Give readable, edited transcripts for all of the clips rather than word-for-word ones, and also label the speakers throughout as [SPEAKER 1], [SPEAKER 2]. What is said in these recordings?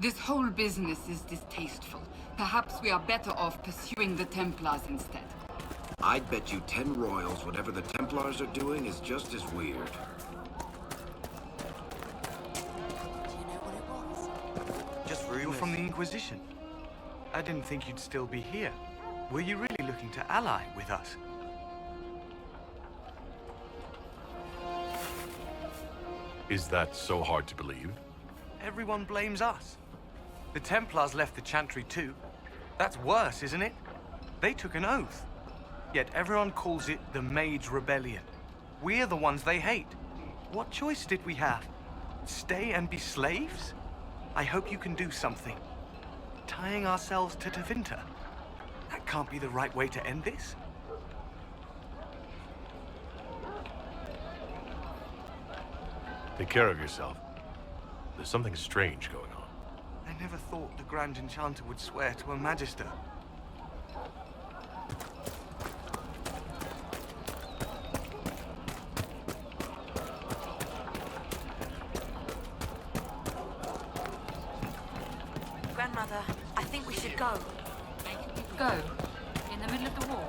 [SPEAKER 1] This whole business is distasteful. Perhaps we are better off pursuing the Templars instead.
[SPEAKER 2] I'd bet you 10 royals whatever the Templars are doing is just as weird.
[SPEAKER 3] Do you know what it was?
[SPEAKER 4] Just rumors. You're from the Inquisition. I didn't think you'd still be here. Were you really looking to ally with us?
[SPEAKER 5] Is that so hard to believe?
[SPEAKER 4] Everyone blames us. The Templars left the Chantry too. That's worse, isn't it? They took an oath. Yet everyone calls it the Mage Rebellion. We're the ones they hate. What choice did we have? Stay and be slaves? I hope you can do something. Tying ourselves to Tevinter? That can't be the right way to end this.
[SPEAKER 5] Take care of yourself. There's something strange going on.
[SPEAKER 4] I never thought the Grand Enchanter would swear to a Magister.
[SPEAKER 3] Grandmother, I think we should go.
[SPEAKER 1] Go. In the middle of the war.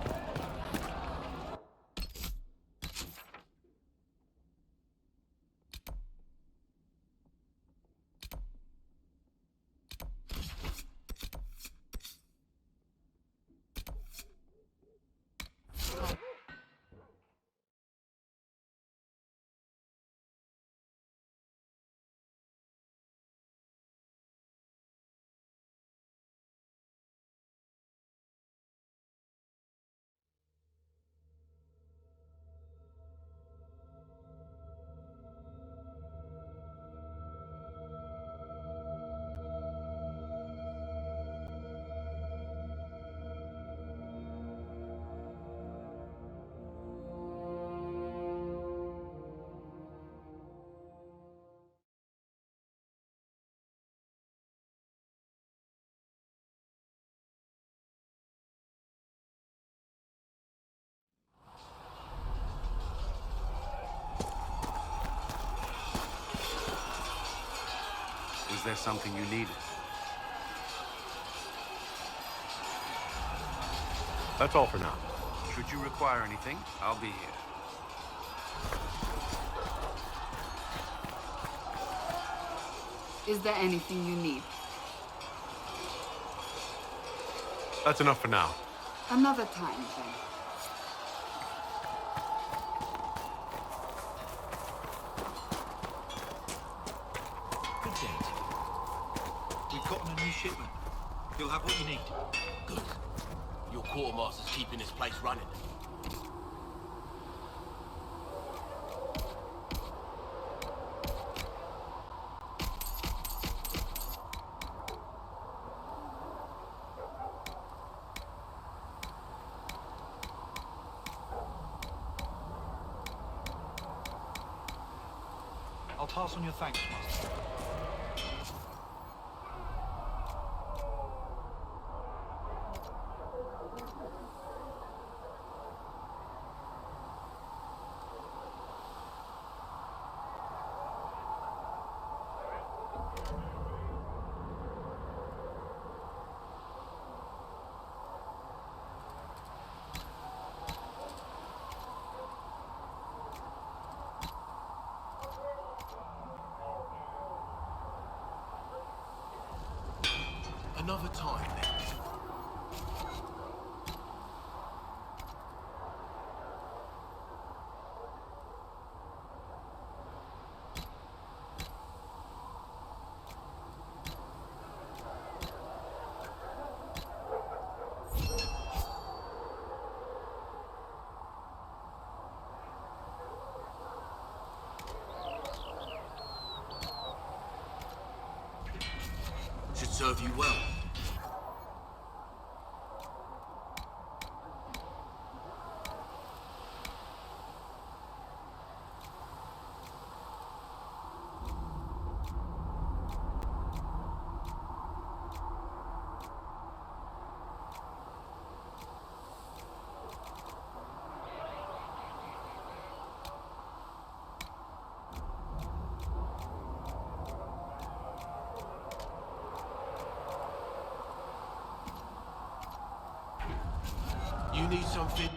[SPEAKER 2] Is there something you needed?
[SPEAKER 5] That's all for now.
[SPEAKER 2] Should you require anything, I'll be here.
[SPEAKER 1] Is there anything you need?
[SPEAKER 5] That's enough for now.
[SPEAKER 1] Another time, then.
[SPEAKER 6] Good day. We've gotten a new shipment. You'll have what you need.
[SPEAKER 7] Good. Your quartermaster's keeping this place running.
[SPEAKER 6] I'll pass on your thanks, Master.
[SPEAKER 7] Another time, then. Should serve you well. You need something?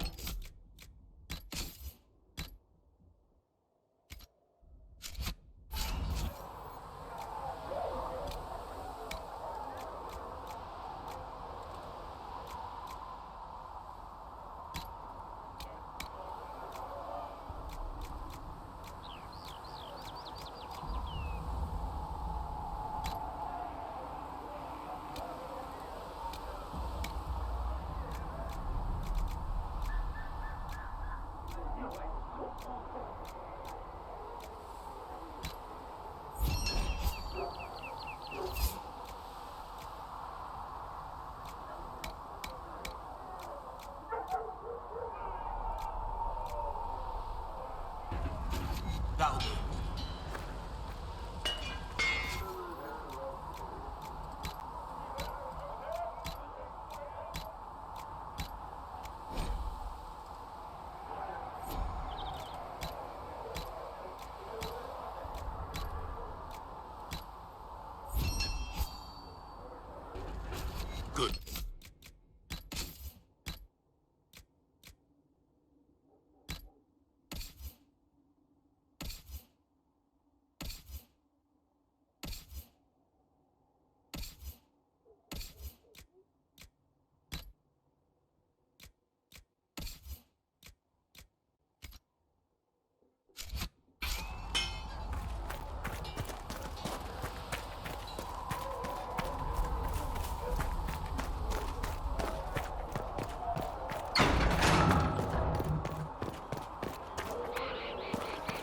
[SPEAKER 7] That'll do. Good.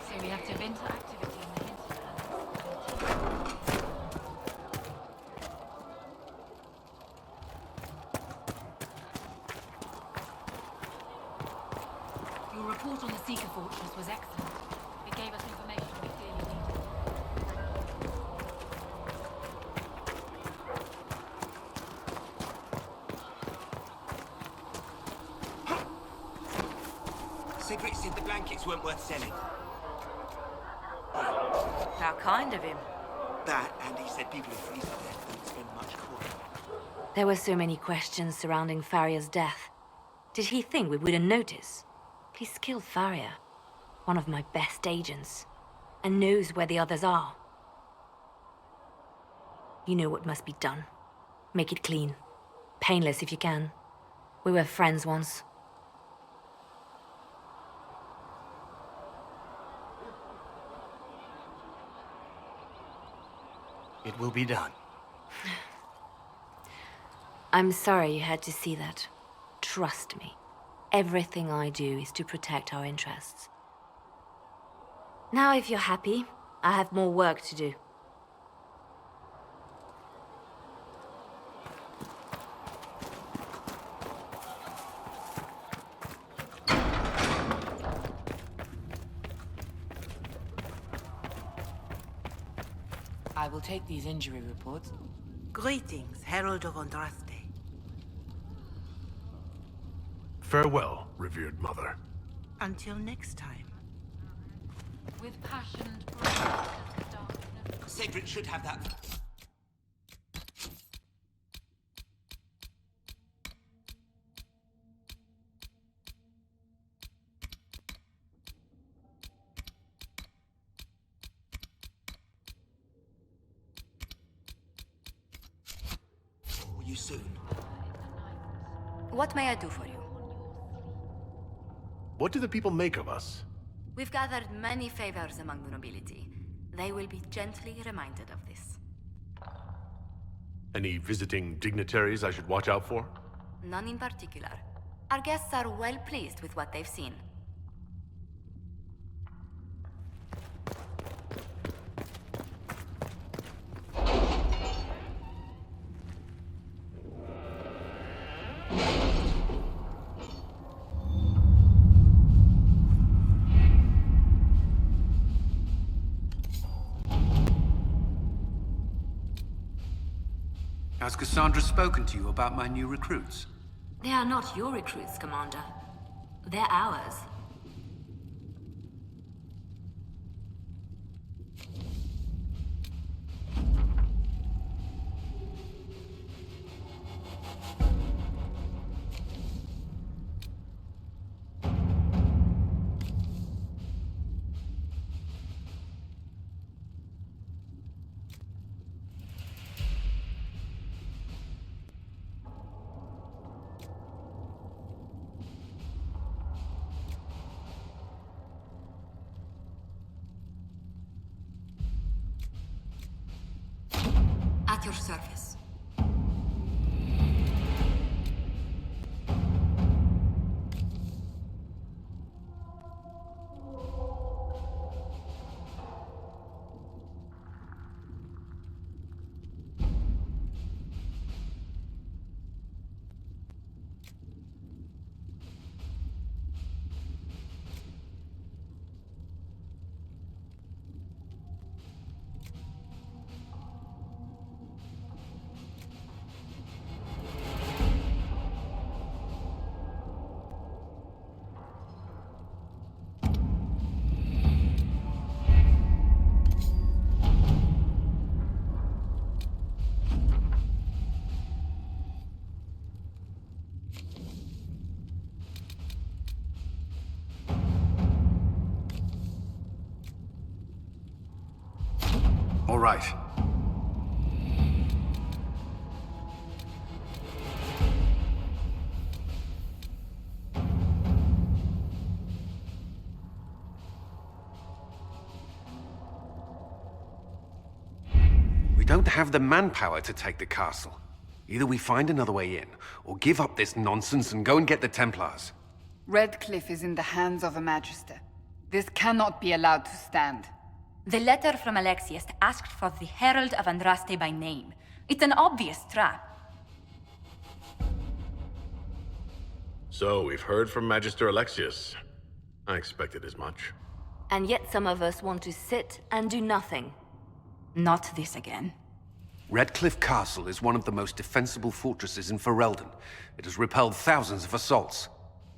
[SPEAKER 3] So we have to winter activity in the hinterlands.
[SPEAKER 1] Your report on the Seeker Fortress was excellent. It gave us information we clearly needed.
[SPEAKER 7] Sigrid said the blankets weren't worth selling.
[SPEAKER 3] How kind of him.
[SPEAKER 7] That, and he said people who freeze to death don't spend much coin.
[SPEAKER 8] There were so many questions surrounding Faria's death. Did he think we wouldn't notice? He's killed Faria, one of my best agents, and knows where the others are. You know what must be done. Make it clean. Painless if you can. We were friends once.
[SPEAKER 4] It will be done.
[SPEAKER 8] I'm sorry you had to see that. Trust me. Everything I do is to protect our interests. Now, if you're happy, I have more work to do.
[SPEAKER 1] I will take these injury reports.
[SPEAKER 9] Greetings, Herald of Andraste.
[SPEAKER 5] Farewell, revered mother.
[SPEAKER 9] Until next time.
[SPEAKER 1] With passion and pride as the dark
[SPEAKER 7] Sigrid should have that. You soon.
[SPEAKER 8] What may I do for you?
[SPEAKER 5] What do the people make of us?
[SPEAKER 8] We've gathered many favors among the nobility. They will be gently reminded of this.
[SPEAKER 5] Any visiting dignitaries I should watch out for?
[SPEAKER 8] None in particular. Our guests are well pleased with what they've seen.
[SPEAKER 10] Has Cassandra spoken to you about my new recruits?
[SPEAKER 8] They are not your recruits, Commander. They're ours.
[SPEAKER 3] your service.
[SPEAKER 10] All right. We don't have the manpower to take the castle. Either we find another way in, or give up this nonsense and go and get the Templars.
[SPEAKER 11] Redcliffe is in the hands of a Magister. This cannot be allowed to stand.
[SPEAKER 8] The letter from Alexius asked for the Herald of Andraste by name. It's an obvious trap.
[SPEAKER 5] So, we've heard from Magister Alexius. I expected as much.
[SPEAKER 8] And yet some of us want to sit and do nothing.
[SPEAKER 11] Not this again.
[SPEAKER 10] Redcliffe Castle is one of the most defensible fortresses in Ferelden. It has repelled thousands of assaults.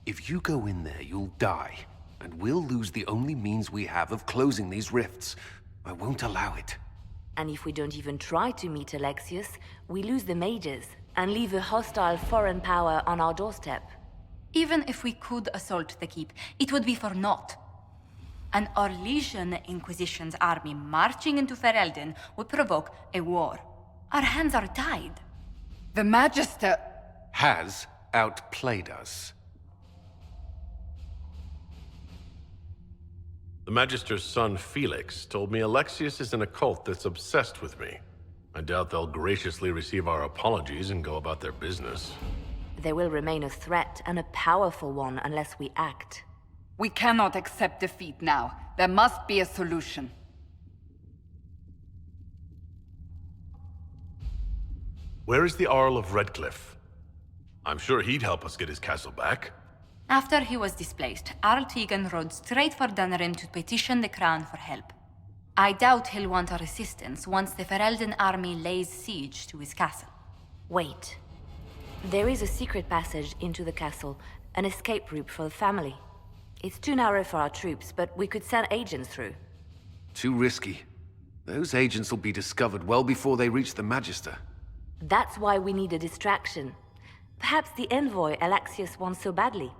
[SPEAKER 10] If you go in there, you'll die. And we'll lose the only means we have of closing these rifts. I won't allow it.
[SPEAKER 8] And if we don't even try to meet Alexius, we lose the mages and leave a hostile foreign power on our doorstep. Even if we could assault the keep, it would be for naught. An Orlesian Inquisition's army marching into Ferelden would provoke a war. Our hands are tied.
[SPEAKER 11] The Magister...
[SPEAKER 10] has outplayed us.
[SPEAKER 5] The Magister's son, Felix, told me Alexius is in a cult that's obsessed with me. I doubt they'll graciously receive our apologies and go about their business.
[SPEAKER 8] They will remain a threat, and a powerful one, unless we act.
[SPEAKER 11] We cannot accept defeat now. There must be a solution.
[SPEAKER 5] Where is the Earl of Redcliffe? I'm sure he'd help us get his castle back.
[SPEAKER 8] After he was displaced, Arl Tegan rode straight for Dunrim to petition the Crown for help. I doubt he'll want our assistance once the Ferelden army lays siege to his castle. Wait. There is a secret passage into the castle, an escape route for the family. It's too narrow for our troops, but we could send agents through.
[SPEAKER 10] Too risky. Those agents will be discovered well before they reach the Magister.
[SPEAKER 8] That's why we need a distraction. Perhaps the envoy Alexius wants so badly.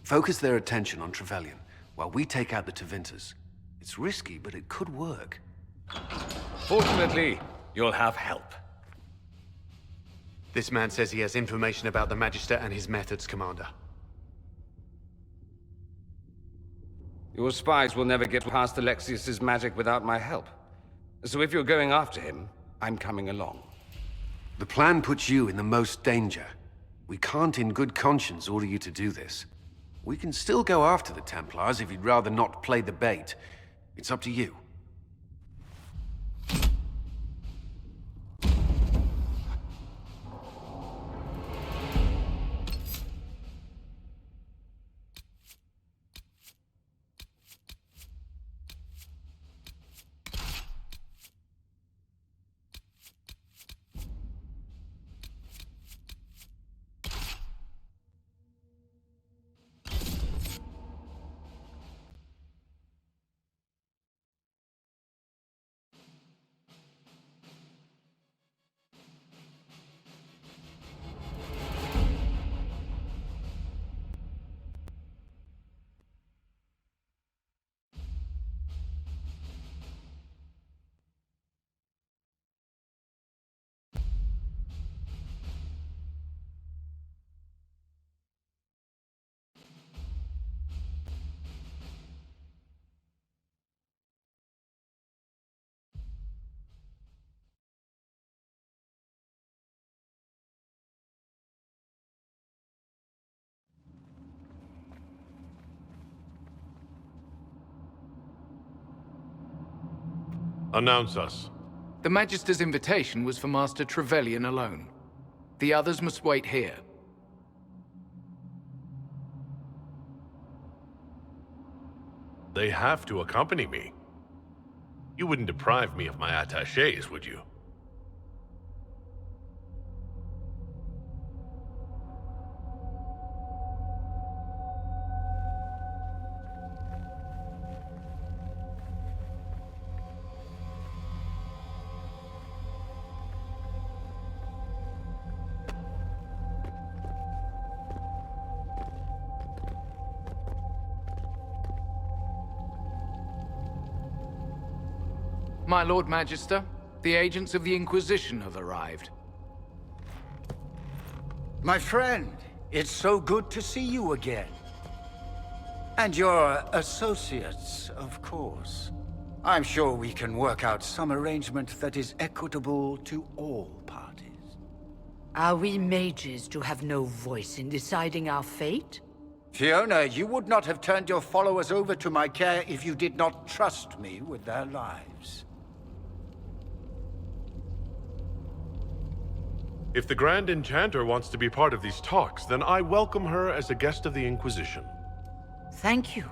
[SPEAKER 10] Focus their attention on Trevelyan, while we take out the Tevinters. It's risky, but it could work.
[SPEAKER 12] Fortunately, you'll have help. This man says he has information about the Magister and his methods, Commander.
[SPEAKER 13] Your spies will never get past Alexius's magic without my help. So if you're going after him, I'm coming along.
[SPEAKER 10] The plan puts you in the most danger. We can't in good conscience order you to do this. We can still go after the Templars if you'd rather not play the bait. It's up to you.
[SPEAKER 5] Announce us.
[SPEAKER 14] The Magister's invitation was for Master Trevelyan alone. The others must wait here.
[SPEAKER 5] They have to accompany me. You wouldn't deprive me of my attachés, would you?
[SPEAKER 14] My Lord Magister, the agents of the Inquisition have arrived.
[SPEAKER 15] My friend, it's so good to see you again. And your associates, of course. I'm sure we can work out some arrangement that is equitable to all parties.
[SPEAKER 9] Are we mages to have no voice in deciding our fate?
[SPEAKER 15] Fiona, you would not have turned your followers over to my care if you did not trust me with their lives.
[SPEAKER 5] If the Grand Enchanter wants to be part of these talks, then I welcome her as a guest of the Inquisition.
[SPEAKER 9] Thank you.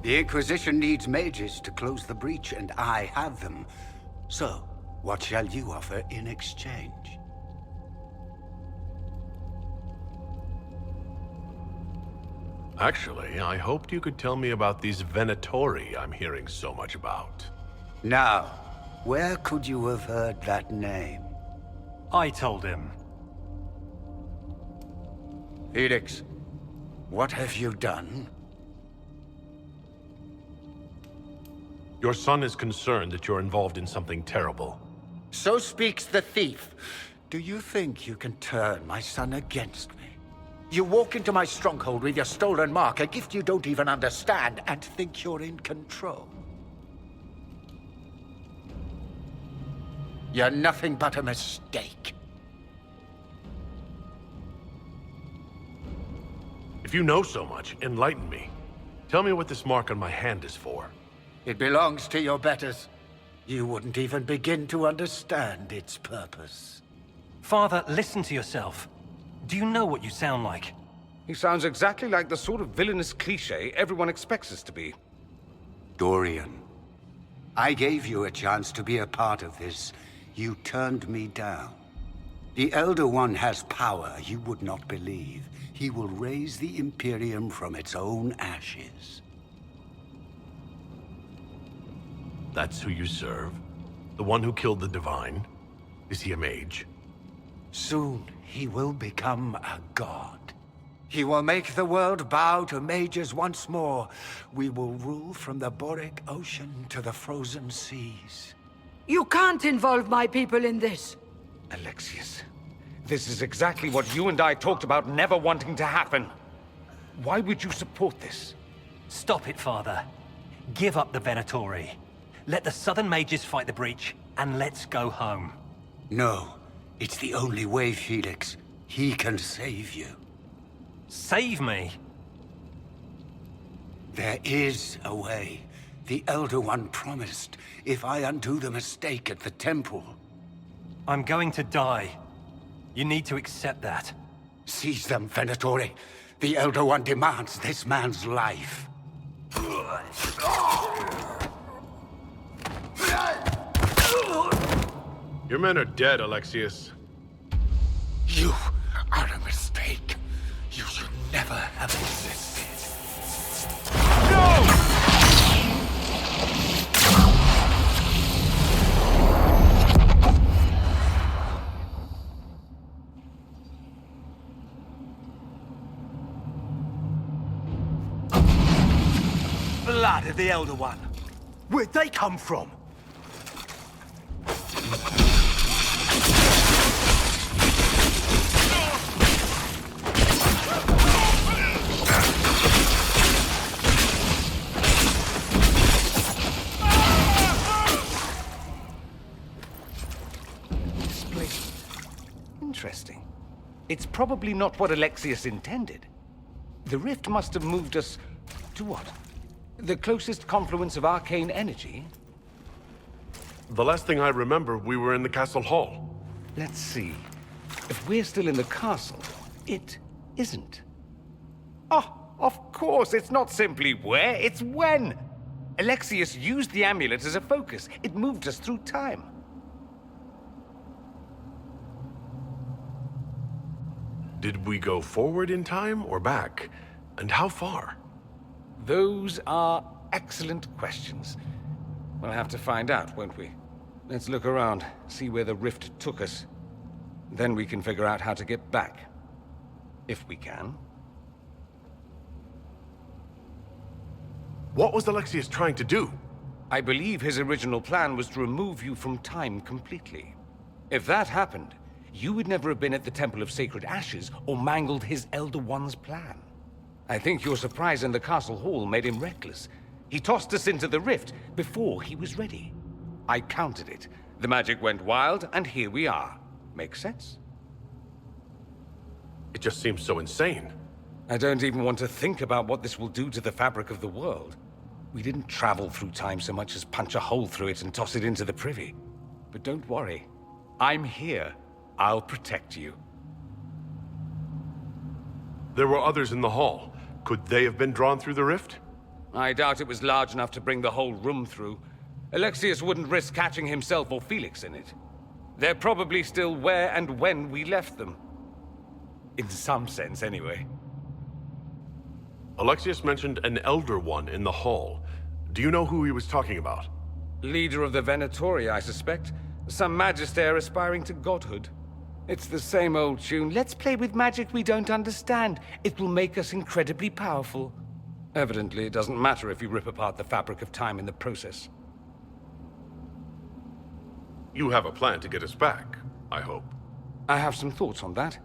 [SPEAKER 15] The Inquisition needs mages to close the breach, and I have them. So, what shall you offer in exchange?
[SPEAKER 5] Actually, I hoped you could tell me about these Venatori I'm hearing so much about.
[SPEAKER 15] Now, where could you have heard that name?
[SPEAKER 16] I told him.
[SPEAKER 15] Felix, what have you done?
[SPEAKER 5] Your son is concerned that you're involved in something terrible.
[SPEAKER 15] So speaks the thief. Do you think you can turn my son against me? You walk into my stronghold with your stolen mark, a gift you don't even understand, and think you're in control. You're nothing but a mistake.
[SPEAKER 5] If you know so much, enlighten me. Tell me what this mark on my hand is for.
[SPEAKER 15] It belongs to your betters. You wouldn't even begin to understand its purpose.
[SPEAKER 16] Father, listen to yourself. Do you know what you sound like?
[SPEAKER 13] He sounds exactly like the sort of villainous cliché everyone expects us to be.
[SPEAKER 15] Dorian, I gave you a chance to be a part of this. You turned me down. The Elder One has power you would not believe. He will raise the Imperium from its own ashes.
[SPEAKER 5] That's who you serve? The one who killed the Divine? Is he a mage?
[SPEAKER 15] Soon, he will become a god. He will make the world bow to mages once more. We will rule from the Boric Ocean to the frozen seas.
[SPEAKER 9] You can't involve my people in this.
[SPEAKER 13] Alexius, this is exactly what you and I talked about never wanting to happen. Why would you support this?
[SPEAKER 16] Stop it, Father. Give up the Venatori. Let the Southern Mages fight the breach, and let's go home.
[SPEAKER 15] No, it's the only way, Felix. He can save you.
[SPEAKER 16] Save me?
[SPEAKER 15] There is a way. The Elder One promised, if I undo the mistake at the temple.
[SPEAKER 16] I'm going to die. You need to accept that.
[SPEAKER 15] Seize them, Venatori. The Elder One demands this man's life.
[SPEAKER 5] Your men are dead, Alexius.
[SPEAKER 15] You are a mistake. You should never have existed.
[SPEAKER 5] No!
[SPEAKER 16] Blood of the Elder One. Where'd they come from?
[SPEAKER 13] Interesting. it's probably not what Alexius intended. The rift must have moved us to what? The closest confluence of arcane energy?
[SPEAKER 5] The last thing I remember, we were in the castle hall.
[SPEAKER 13] Let's see. If we're still in the castle, it isn't. Oh, of course, it's not simply where, it's when! Alexius used the amulet as a focus. It moved us through time.
[SPEAKER 5] Did we go forward in time or back? And how far?
[SPEAKER 13] Those are excellent questions. We'll have to find out, won't we? Let's look around, see where the rift took us. Then we can figure out how to get back. If we can.
[SPEAKER 5] What was Alexius trying to do?
[SPEAKER 13] I believe his original plan was to remove you from time completely. If that happened, you would never have been at the Temple of Sacred Ashes or mangled his Elder One's plan. I think your surprise in the castle hall made him reckless. He tossed us into the rift before he was ready. I countered it. The magic went wild, and here we are. Make sense?
[SPEAKER 5] It just seems so insane.
[SPEAKER 13] I don't even want to think about what this will do to the fabric of the world. We didn't travel through time so much as punch a hole through it and toss it into the privy. But don't worry. I'm here. I'll protect you.
[SPEAKER 5] There were others in the hall. Could they have been drawn through the rift?
[SPEAKER 13] I doubt it was large enough to bring the whole room through. Alexius wouldn't risk catching himself or Felix in it. They're probably still where and when we left them. In some sense, anyway.
[SPEAKER 5] Alexius mentioned an Elder One in the hall. Do you know who he was talking about?
[SPEAKER 13] Leader of the Venatori, I suspect. Some magister aspiring to godhood. It's the same old tune. Let's play with magic we don't understand. It will make us incredibly powerful. Evidently, it doesn't matter if you rip apart the fabric of time in the process.
[SPEAKER 5] You have a plan to get us back, I hope.
[SPEAKER 13] I have some thoughts on that.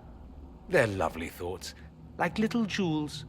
[SPEAKER 13] They're lovely thoughts, like little jewels.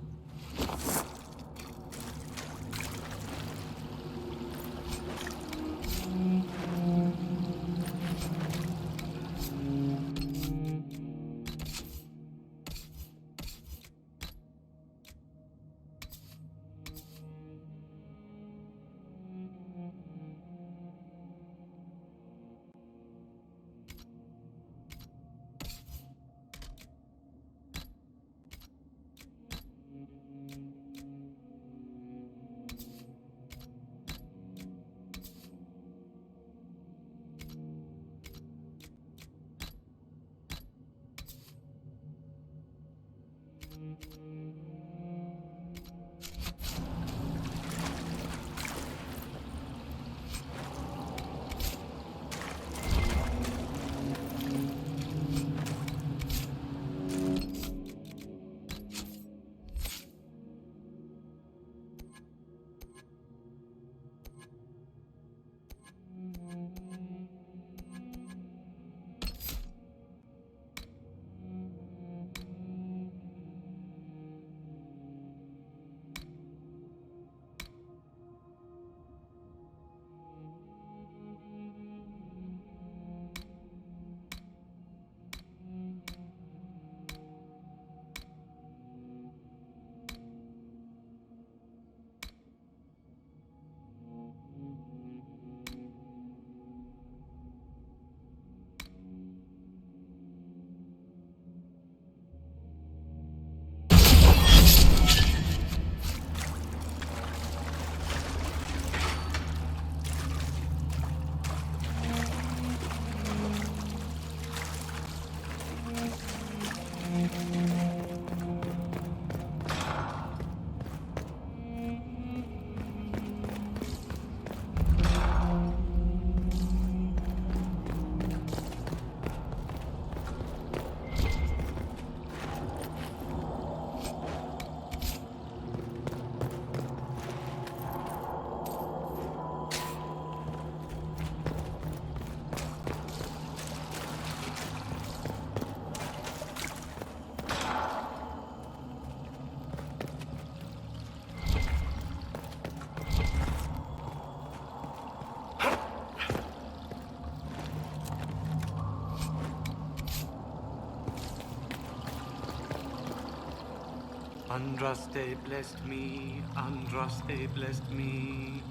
[SPEAKER 4] Andraste blessed me, Andraste blessed me.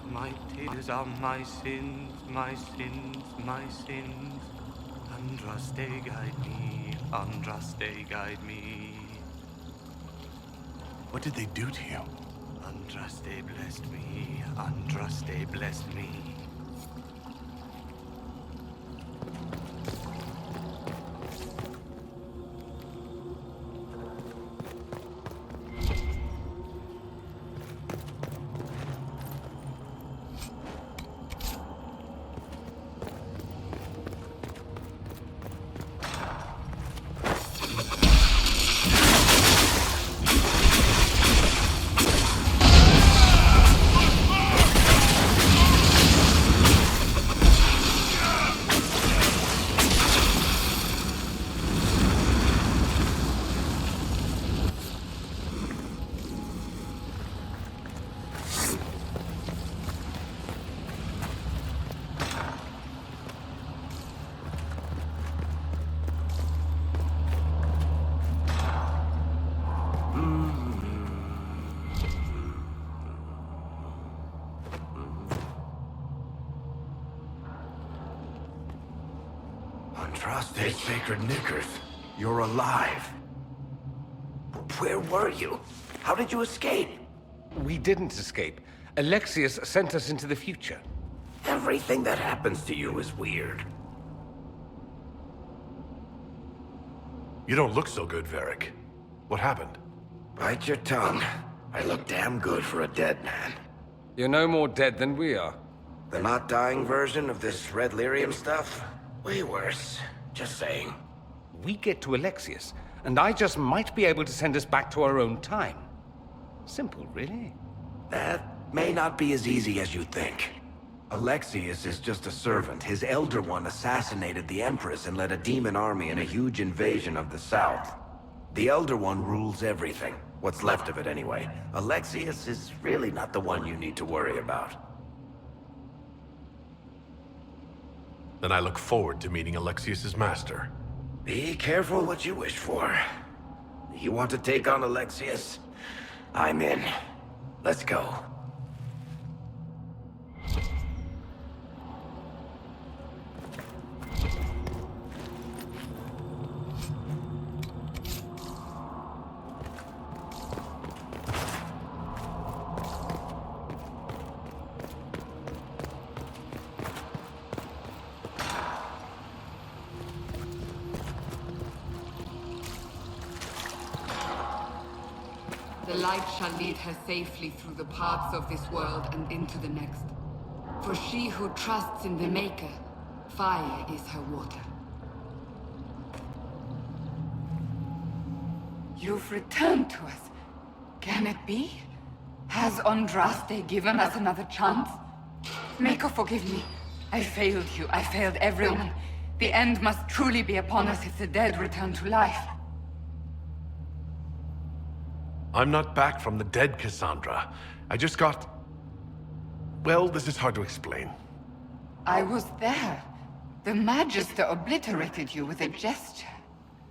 [SPEAKER 4] My tears are my sins, my sins, my sins. Andraste guide me, Andraste guide me.
[SPEAKER 5] What did they do to you?
[SPEAKER 4] Andraste blessed me, Andraste blessed me.
[SPEAKER 2] Andraste Sacred Knickers, you're alive. Where were you? How did you escape?
[SPEAKER 13] We didn't escape. Alexius sent us into the future.
[SPEAKER 2] Everything that happens to you is weird.
[SPEAKER 5] You don't look so good, Varric. What happened?
[SPEAKER 2] Bite your tongue. I look damn good for a dead man.
[SPEAKER 13] You're no more dead than we are.
[SPEAKER 2] The not dying version of this red lyrium stuff? Way worse. Just saying.
[SPEAKER 13] We get to Alexius, and I just might be able to send us back to our own time. Simple, really.
[SPEAKER 2] That may not be as easy as you think. Alexius is just a servant. His Elder One assassinated the Empress and led a demon army in a huge invasion of the South. The Elder One rules everything. What's left of it, anyway. Alexius is really not the one you need to worry about.
[SPEAKER 5] Then I look forward to meeting Alexius's master.
[SPEAKER 2] Be careful what you wish for. You want to take on Alexius? I'm in. Let's go.
[SPEAKER 11] The light shall lead her safely through the paths of this world and into the next. For she who trusts in the Maker, fire is her water. You've returned to us. Can it be? Has Andraste given us another chance? Maker, forgive me. I failed you. I failed everyone. The end must truly be upon us if the dead return to life.
[SPEAKER 5] I'm not back from the dead, Cassandra. I just got... Well, this is hard to explain.
[SPEAKER 11] I was there. The Magister obliterated you with a gesture.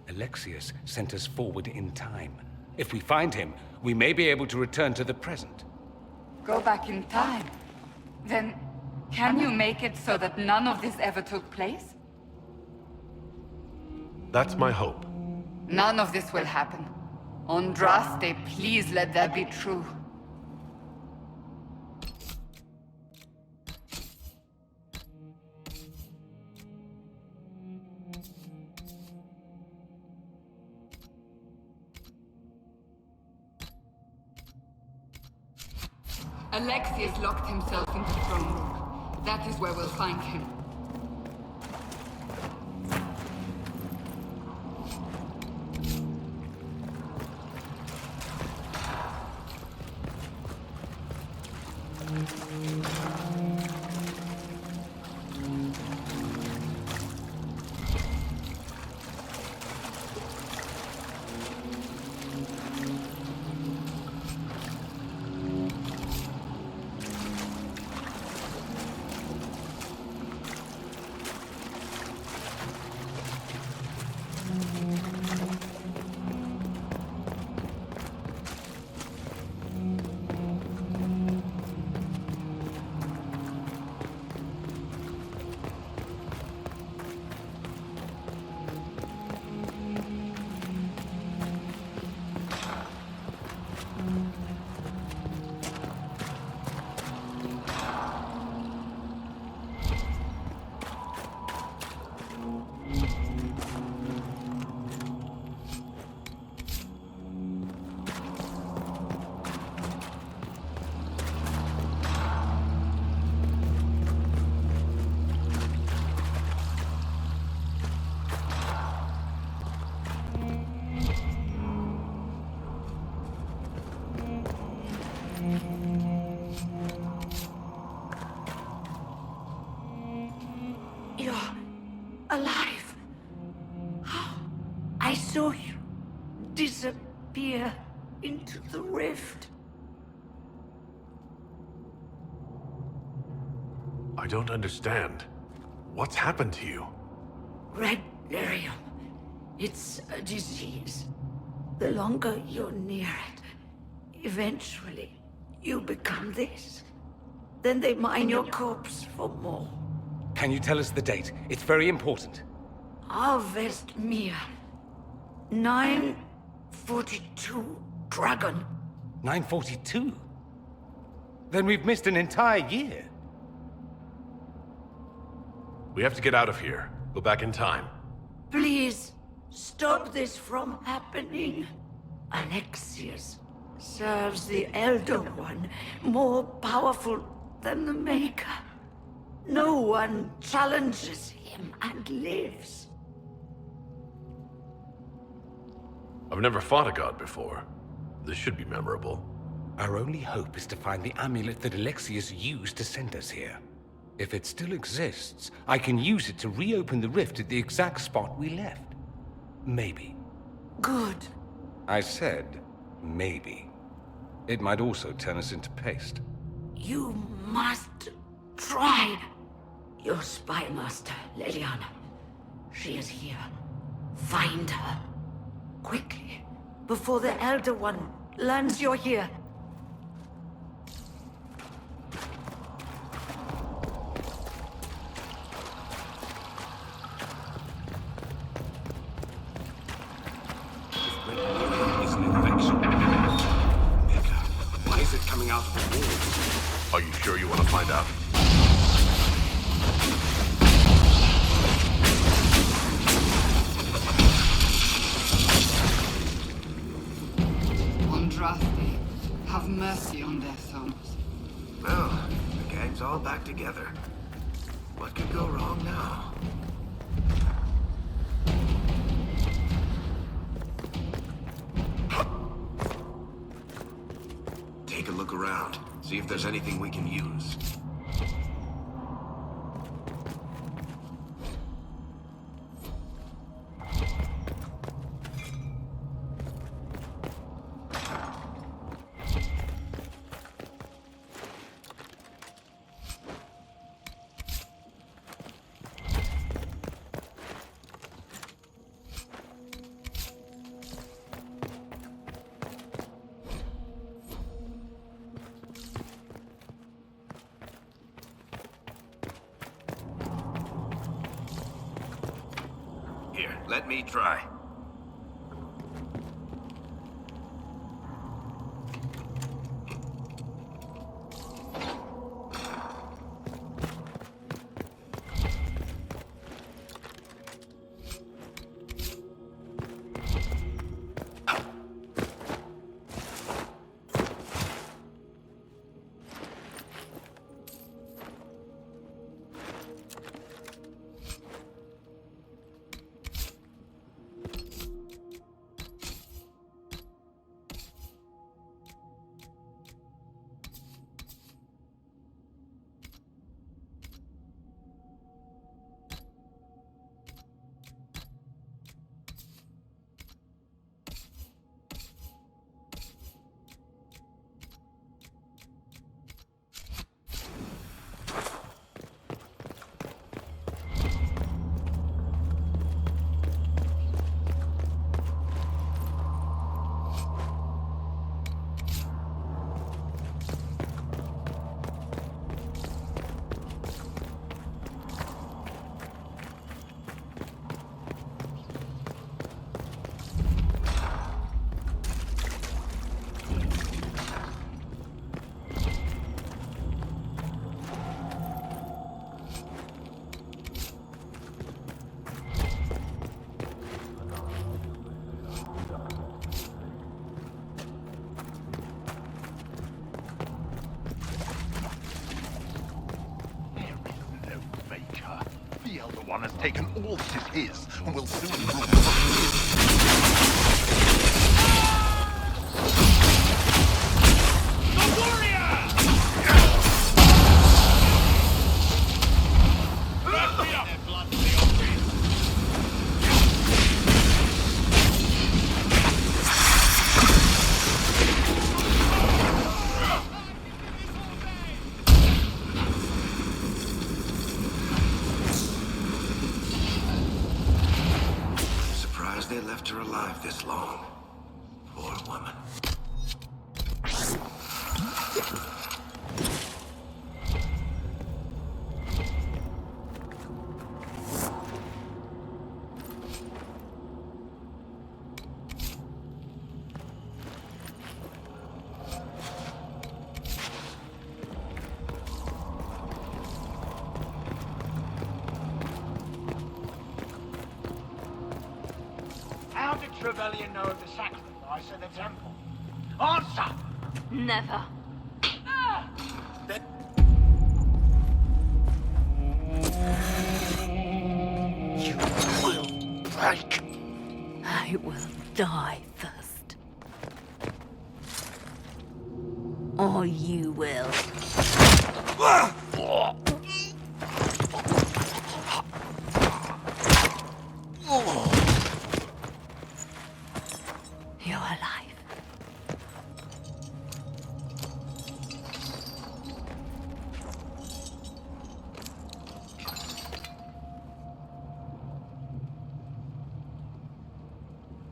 [SPEAKER 13] Alexius sent us forward in time. If we find him, we may be able to return to the present.
[SPEAKER 11] Go back in time? Then, can you make it so that none of this ever took place?
[SPEAKER 5] That's my hope.
[SPEAKER 11] None of this will happen. Andraste, please let that be true. Alexius locked himself in the throne room. That is where we'll find him.
[SPEAKER 5] I don't understand. What's happened to you?
[SPEAKER 9] Red lyrium. It's a disease. The longer you're near it, eventually you become this. Then they mine your corpse for more.
[SPEAKER 13] Can you tell us the date? It's very important.
[SPEAKER 9] Harvest Mia. 942 Dragon.
[SPEAKER 13] 942? Then we've missed an entire year.
[SPEAKER 5] We have to get out of here. Go back in time.
[SPEAKER 9] Please, stop this from happening. Alexius serves the Elder One, more powerful than the Maker. No one challenges him and lives.
[SPEAKER 5] I've never fought a god before. This should be memorable.
[SPEAKER 13] Our only hope is to find the amulet that Alexius used to send us here. If it still exists, I can use it to reopen the rift at the exact spot we left. Maybe.
[SPEAKER 9] Good.
[SPEAKER 13] I said, maybe. It might also turn us into paste.
[SPEAKER 9] You must try. Your spy master, Leliana. She is here. Find her. Quickly. Before the Elder One learns you're here.
[SPEAKER 2] Is an infection. Mecca, why is it coming out of the walls?
[SPEAKER 5] Are you sure you want to find out?
[SPEAKER 11] Andraste, have mercy on their souls.
[SPEAKER 2] Well, the gang's all back together. What could go wrong now? Take a look around. See if there's anything we can use. Here, let me try.
[SPEAKER 17] One has taken all that is his, and will soon rule.
[SPEAKER 2] her alive this long. Poor woman.
[SPEAKER 18] How did Rebellion know of the sacrifice at the temple? Answer!
[SPEAKER 8] Never.
[SPEAKER 18] You will break.
[SPEAKER 8] I will die first. Or you will. You're alive.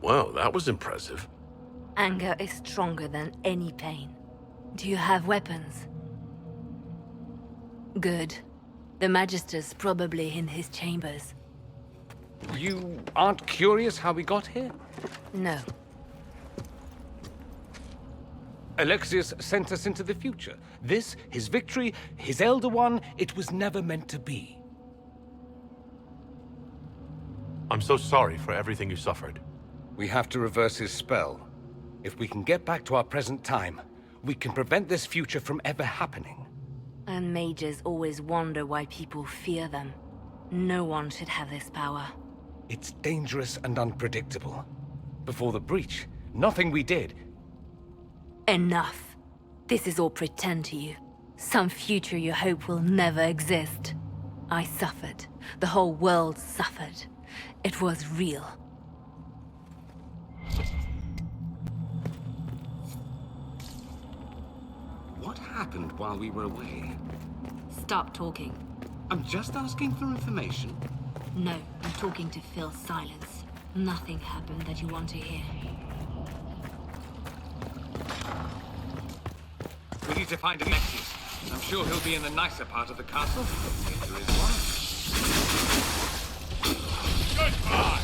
[SPEAKER 5] Wow, that was impressive.
[SPEAKER 8] Anger is stronger than any pain. Do you have weapons? Good. The Magister's probably in his chambers.
[SPEAKER 13] You aren't curious how we got here?
[SPEAKER 8] No.
[SPEAKER 13] Alexius sent us into the future. This, his victory, his Elder One, it was never meant to be.
[SPEAKER 5] I'm so sorry for everything you suffered.
[SPEAKER 13] We have to reverse his spell. If we can get back to our present time, we can prevent this future from ever happening.
[SPEAKER 8] And mages always wonder why people fear them. No one should have this power.
[SPEAKER 13] It's dangerous and unpredictable. Before the breach, nothing we did.
[SPEAKER 8] Enough. This is all pretend to you. Some future you hope will never exist. I suffered. The whole world suffered. It was real.
[SPEAKER 2] What happened while we were away?
[SPEAKER 8] Stop talking.
[SPEAKER 2] I'm just asking for information.
[SPEAKER 8] No, I'm talking to fill silence. Nothing happened that you want to hear.
[SPEAKER 13] We need to find Alexius. I'm sure he'll be in the nicer part of the castle. If there is one. Goodbye!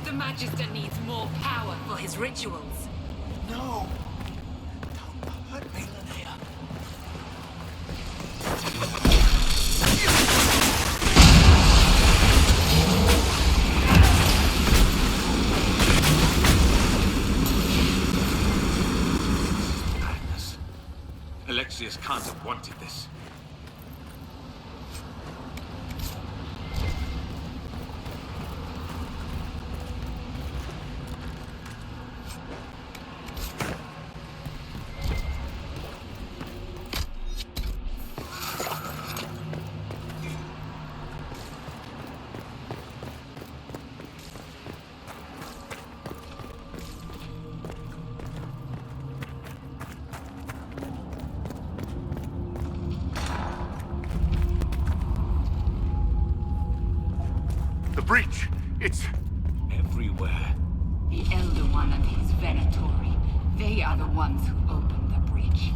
[SPEAKER 1] The Magister needs more power for his rituals.
[SPEAKER 18] No! Don't hurt me, Linnea.
[SPEAKER 2] Madness. Alexius can't have wanted this.
[SPEAKER 5] Breach! It's...
[SPEAKER 2] everywhere.
[SPEAKER 11] The Elder One and his Venatori. They are the ones who opened the breach.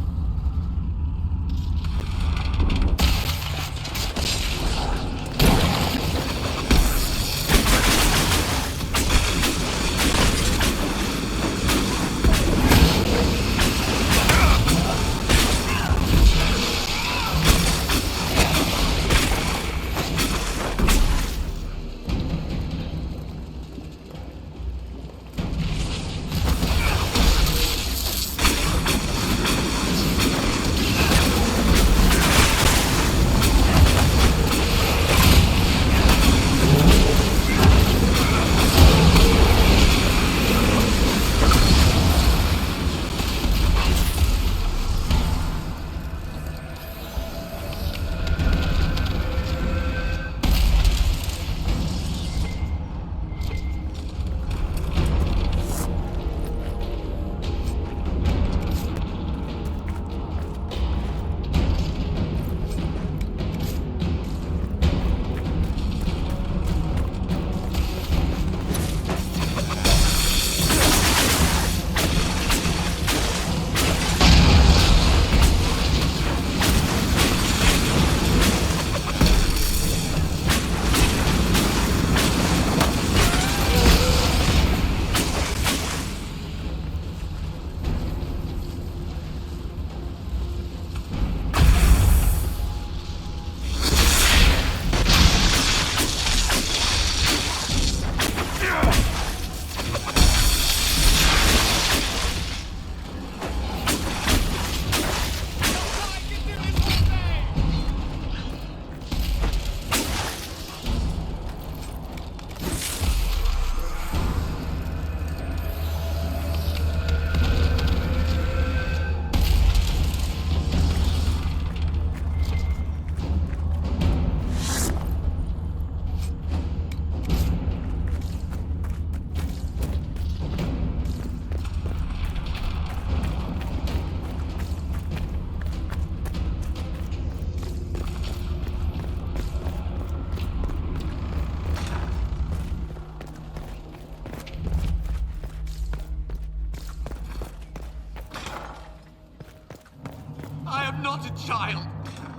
[SPEAKER 19] not a child.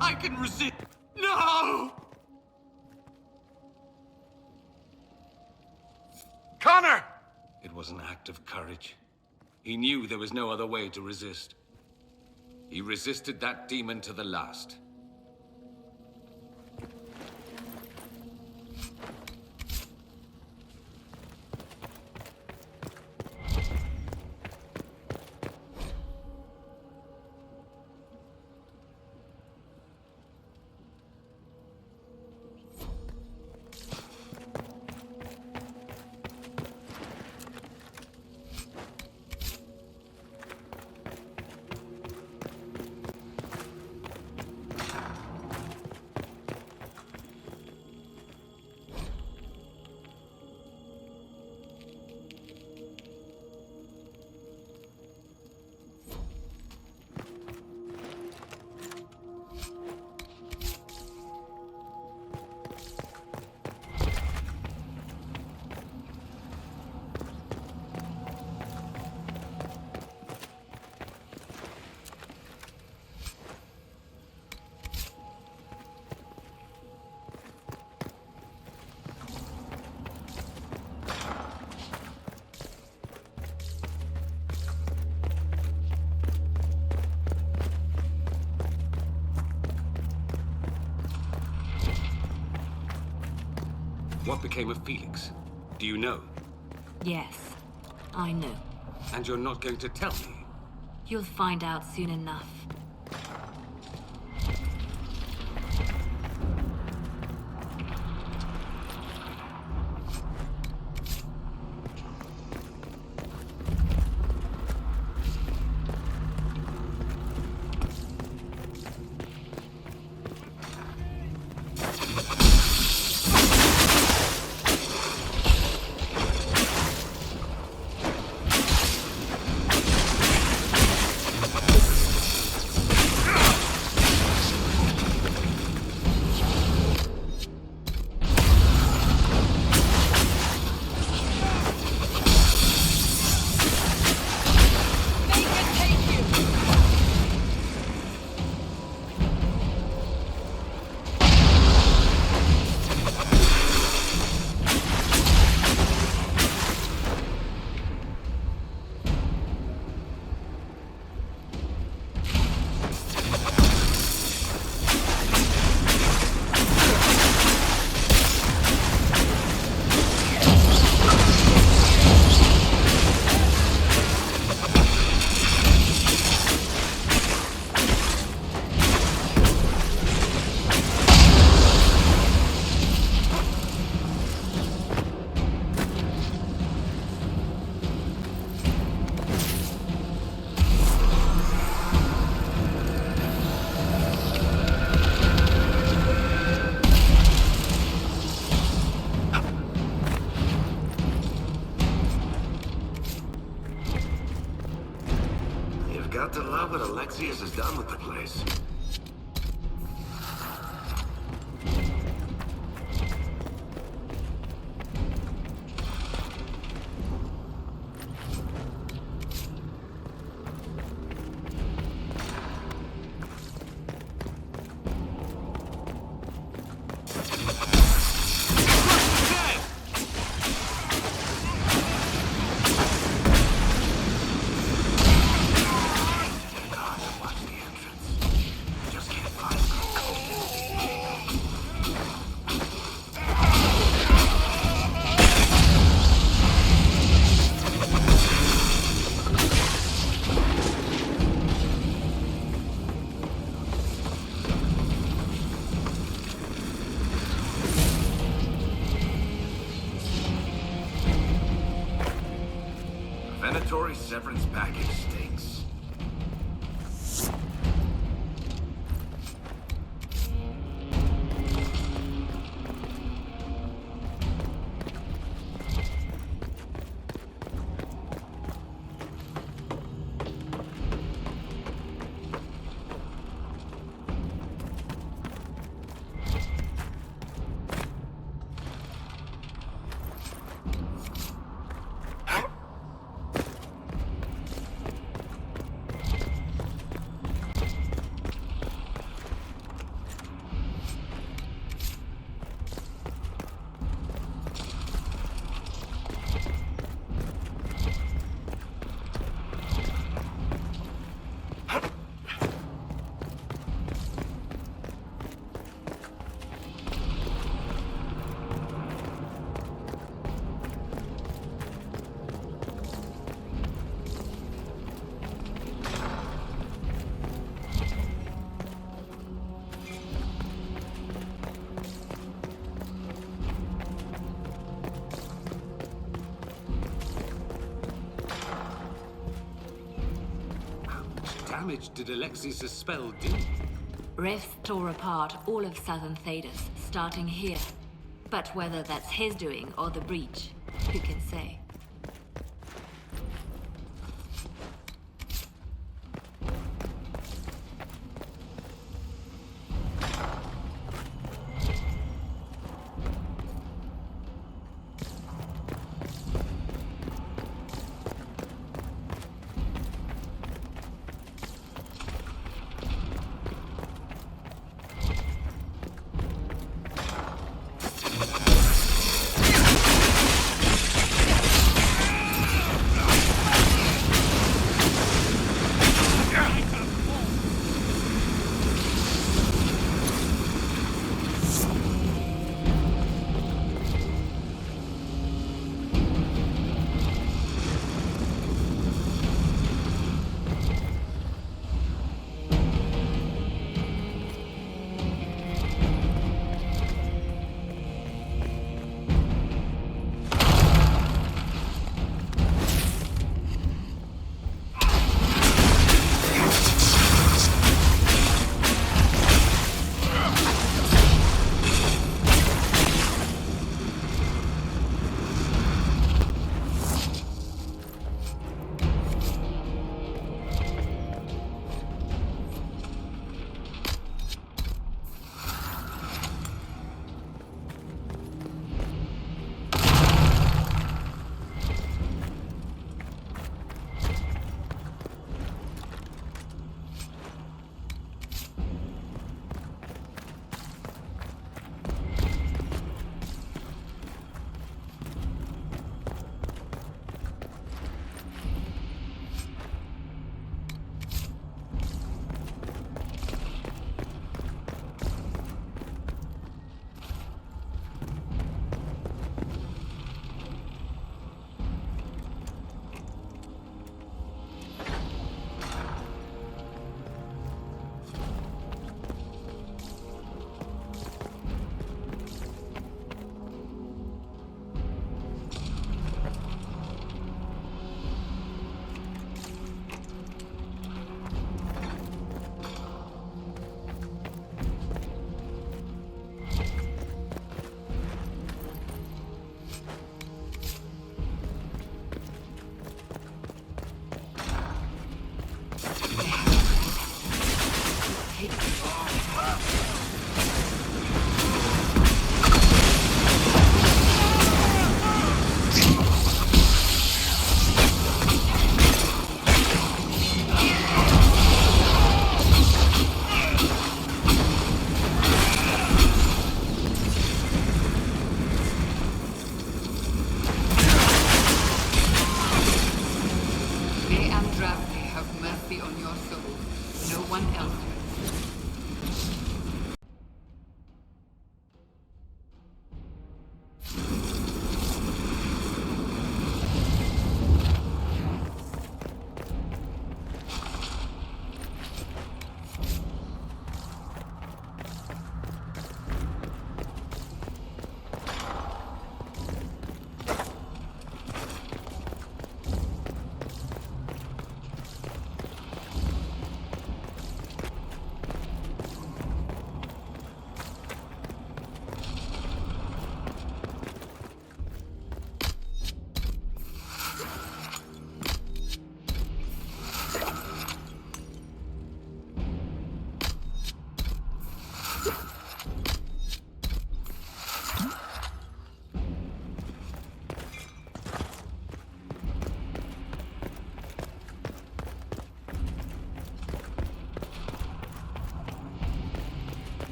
[SPEAKER 19] I can resist. No!
[SPEAKER 13] Connor! It was an act of courage. He knew there was no other way to resist. He resisted that demon to the last. What became of Felix? Do you know?
[SPEAKER 8] Yes, I know.
[SPEAKER 13] And you're not going to tell me?
[SPEAKER 8] You'll find out soon enough.
[SPEAKER 2] Got to love what Alexius has done with the place. Venatory severance package stinks.
[SPEAKER 20] Damage did Alexius' spell do?
[SPEAKER 8] Rifts tore apart all of southern Thedas, starting here. But whether that's his doing or the breach, who can say?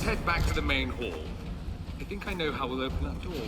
[SPEAKER 20] head back to the main hall. I think I know how we'll open that door.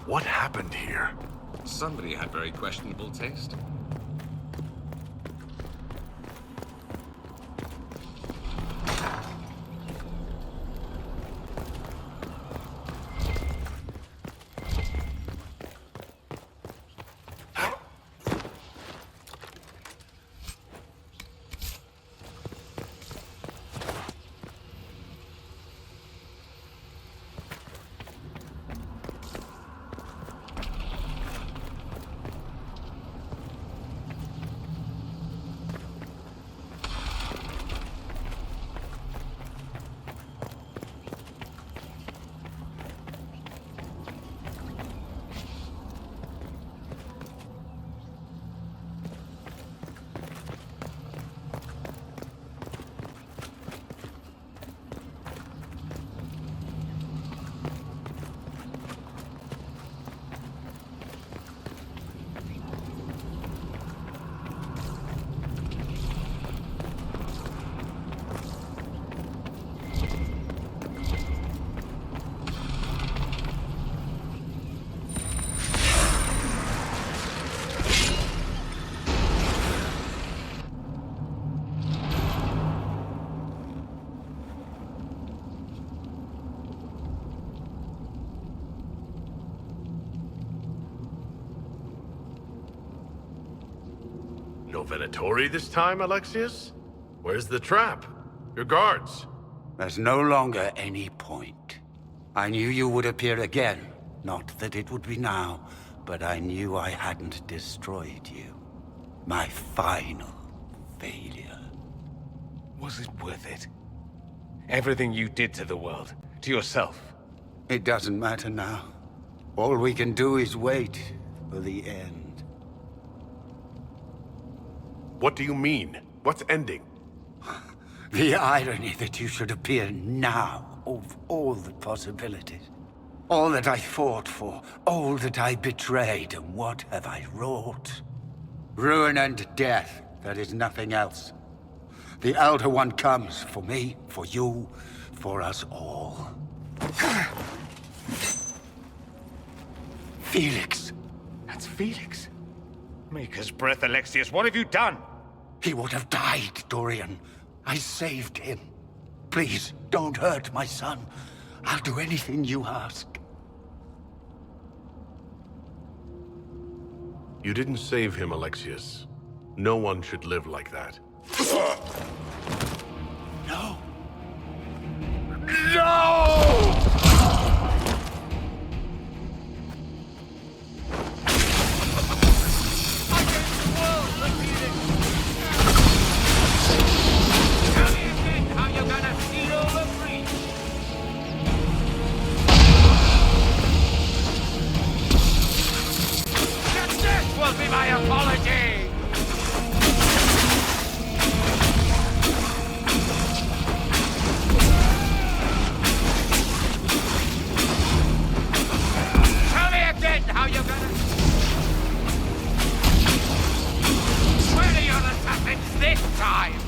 [SPEAKER 5] What happened here?
[SPEAKER 20] Somebody had very questionable taste.
[SPEAKER 5] No Venatori this time, Alexius? Where's the trap? Your guards?
[SPEAKER 15] There's no longer any point. I knew you would appear again. Not that it would be now, but I knew I hadn't destroyed you. My final failure.
[SPEAKER 13] Was it worth it? Everything you did to the world, to yourself.
[SPEAKER 15] It doesn't matter now. All we can do is wait for the end.
[SPEAKER 5] What do you mean? What's ending?
[SPEAKER 15] The irony that you should appear now, of all the possibilities. All that I fought for, all that I betrayed, and what have I wrought? Ruin and death, there is nothing else. The Elder One comes for me, for you, for us all. Felix.
[SPEAKER 13] That's Felix. Maker's breath, Alexius, what have you done?
[SPEAKER 15] He would have died, Dorian. I saved him. Please, don't hurt my son. I'll do anything you ask.
[SPEAKER 5] You didn't save him, Alexius. No one should live like that.
[SPEAKER 15] No.
[SPEAKER 13] No!
[SPEAKER 18] Will be my apology! Tell me again how you're gonna... Where are your assassins this time?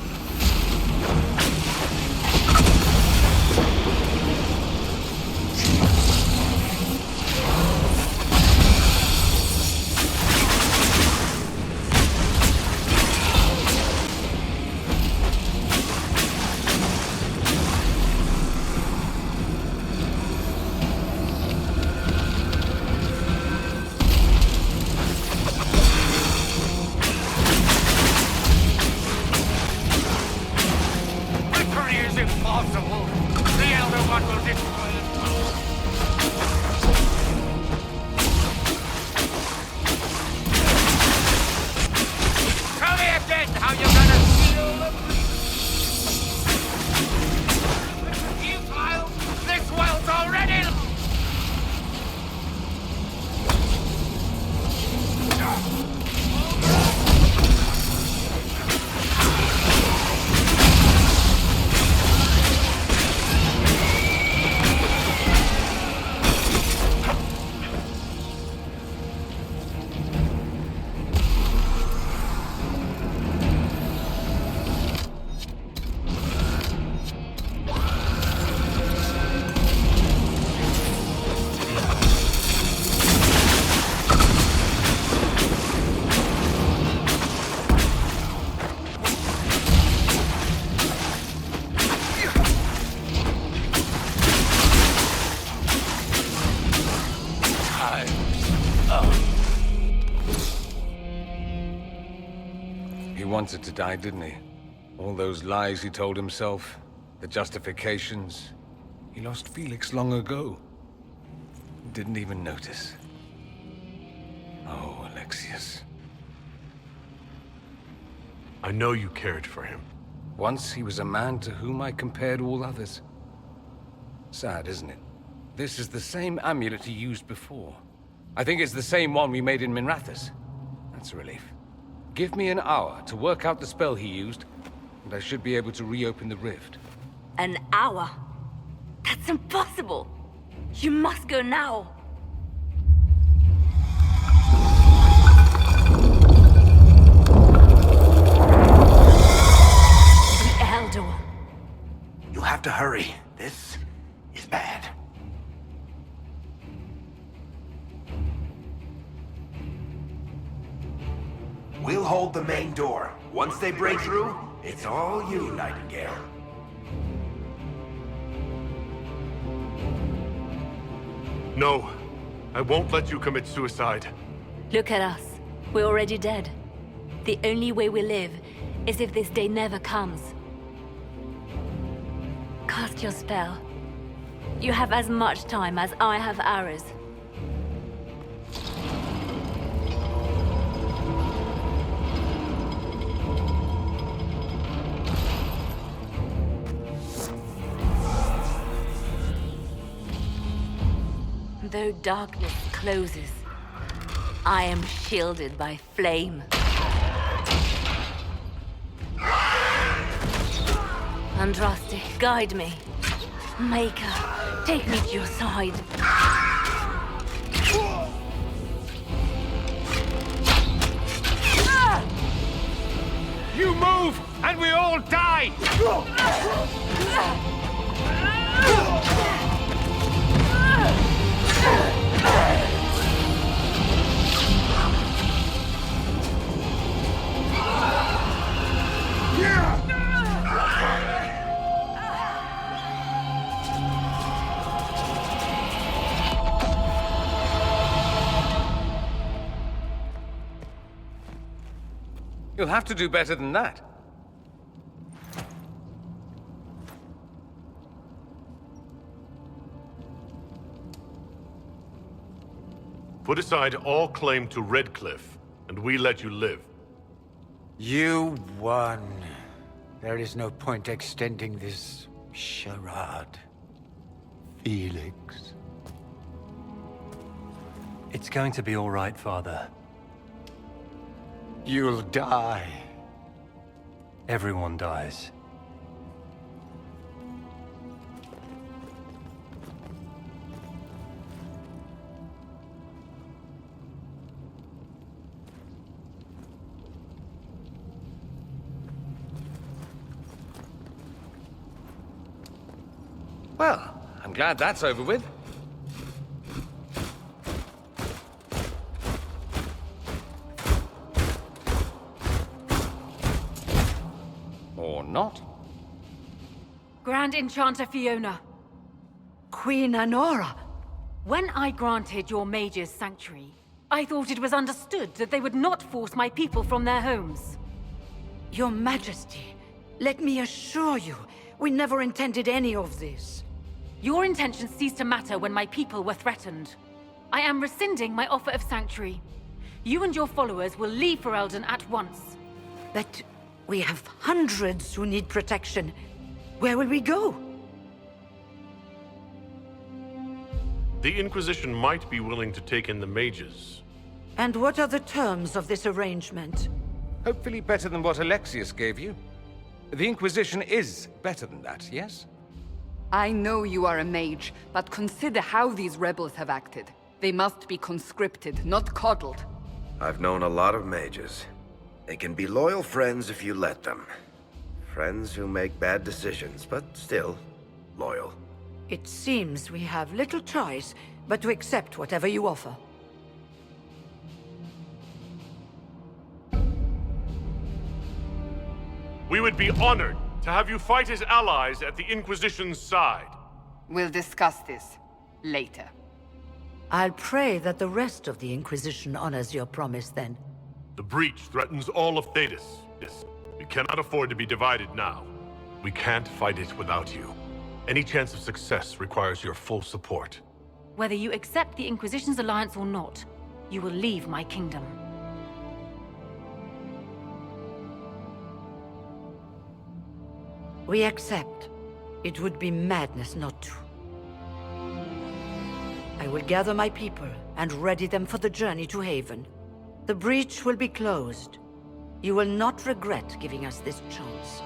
[SPEAKER 13] He wanted to die, didn't he? All those lies he told himself, the justifications. He lost Felix long ago. Didn't even notice. Oh, Alexius.
[SPEAKER 5] I know you cared for him.
[SPEAKER 13] Once he was a man to whom I compared all others. Sad, isn't it? This is the same amulet he used before. I think it's the same one we made in Minrathous. That's a relief. Give me an hour to work out the spell he used, and I should be able to reopen the rift.
[SPEAKER 8] An hour? That's impossible! You must go now! The Elder One.
[SPEAKER 2] You'll have to hurry. This is bad. We'll hold the main door. Once they break through, it's all you, Nightingale.
[SPEAKER 5] No, I won't let you commit suicide.
[SPEAKER 8] Look at us. We're already dead. The only way we live is if this day never comes. Cast your spell. You have as much time as I have arrows. Though darkness closes, I am shielded by flame. Andraste, guide me. Maker, take me to your side.
[SPEAKER 13] You move, and we all die! You'll have to do better than that.
[SPEAKER 5] Put aside all claim to Redcliffe, and we let you live.
[SPEAKER 15] You won. There is no point extending this charade. Felix.
[SPEAKER 16] It's going to be all right, Father.
[SPEAKER 15] You'll die.
[SPEAKER 16] Everyone dies.
[SPEAKER 13] Well, I'm glad that's over with. Or not.
[SPEAKER 1] Grand Enchanter Fiona.
[SPEAKER 9] Queen Anora.
[SPEAKER 1] When I granted your mage's sanctuary, I thought it was understood that they would not force my people from their homes.
[SPEAKER 9] Your Majesty, let me assure you, we never intended any of this.
[SPEAKER 1] Your intentions ceased to matter when my people were threatened. I am rescinding my offer of sanctuary. You and your followers will leave Ferelden at once.
[SPEAKER 9] But we have hundreds who need protection. Where will we go?
[SPEAKER 5] The Inquisition might be willing to take in the mages.
[SPEAKER 9] And what are the terms of this arrangement?
[SPEAKER 13] Hopefully better than what Alexius gave you. The Inquisition is better than that, yes?
[SPEAKER 11] I know you are a mage, but consider how these rebels have acted. They must be conscripted, not coddled.
[SPEAKER 2] I've known a lot of mages. They can be loyal friends if you let them. Friends who make bad decisions, but still loyal.
[SPEAKER 9] It seems we have little choice but to accept whatever you offer.
[SPEAKER 5] We would be honored to have you fight as allies at the Inquisition's side.
[SPEAKER 11] We'll discuss this later.
[SPEAKER 9] I'll pray that the rest of the Inquisition honors your promise then.
[SPEAKER 5] The breach threatens all of Thetis. We cannot afford to be divided now. We can't fight it without you. Any chance of success requires your full support.
[SPEAKER 1] Whether you accept the Inquisition's alliance or not, you will leave my kingdom.
[SPEAKER 9] We accept. It would be madness not to. I will gather my people and ready them for the journey to Haven. The breach will be closed. You will not regret giving us this chance.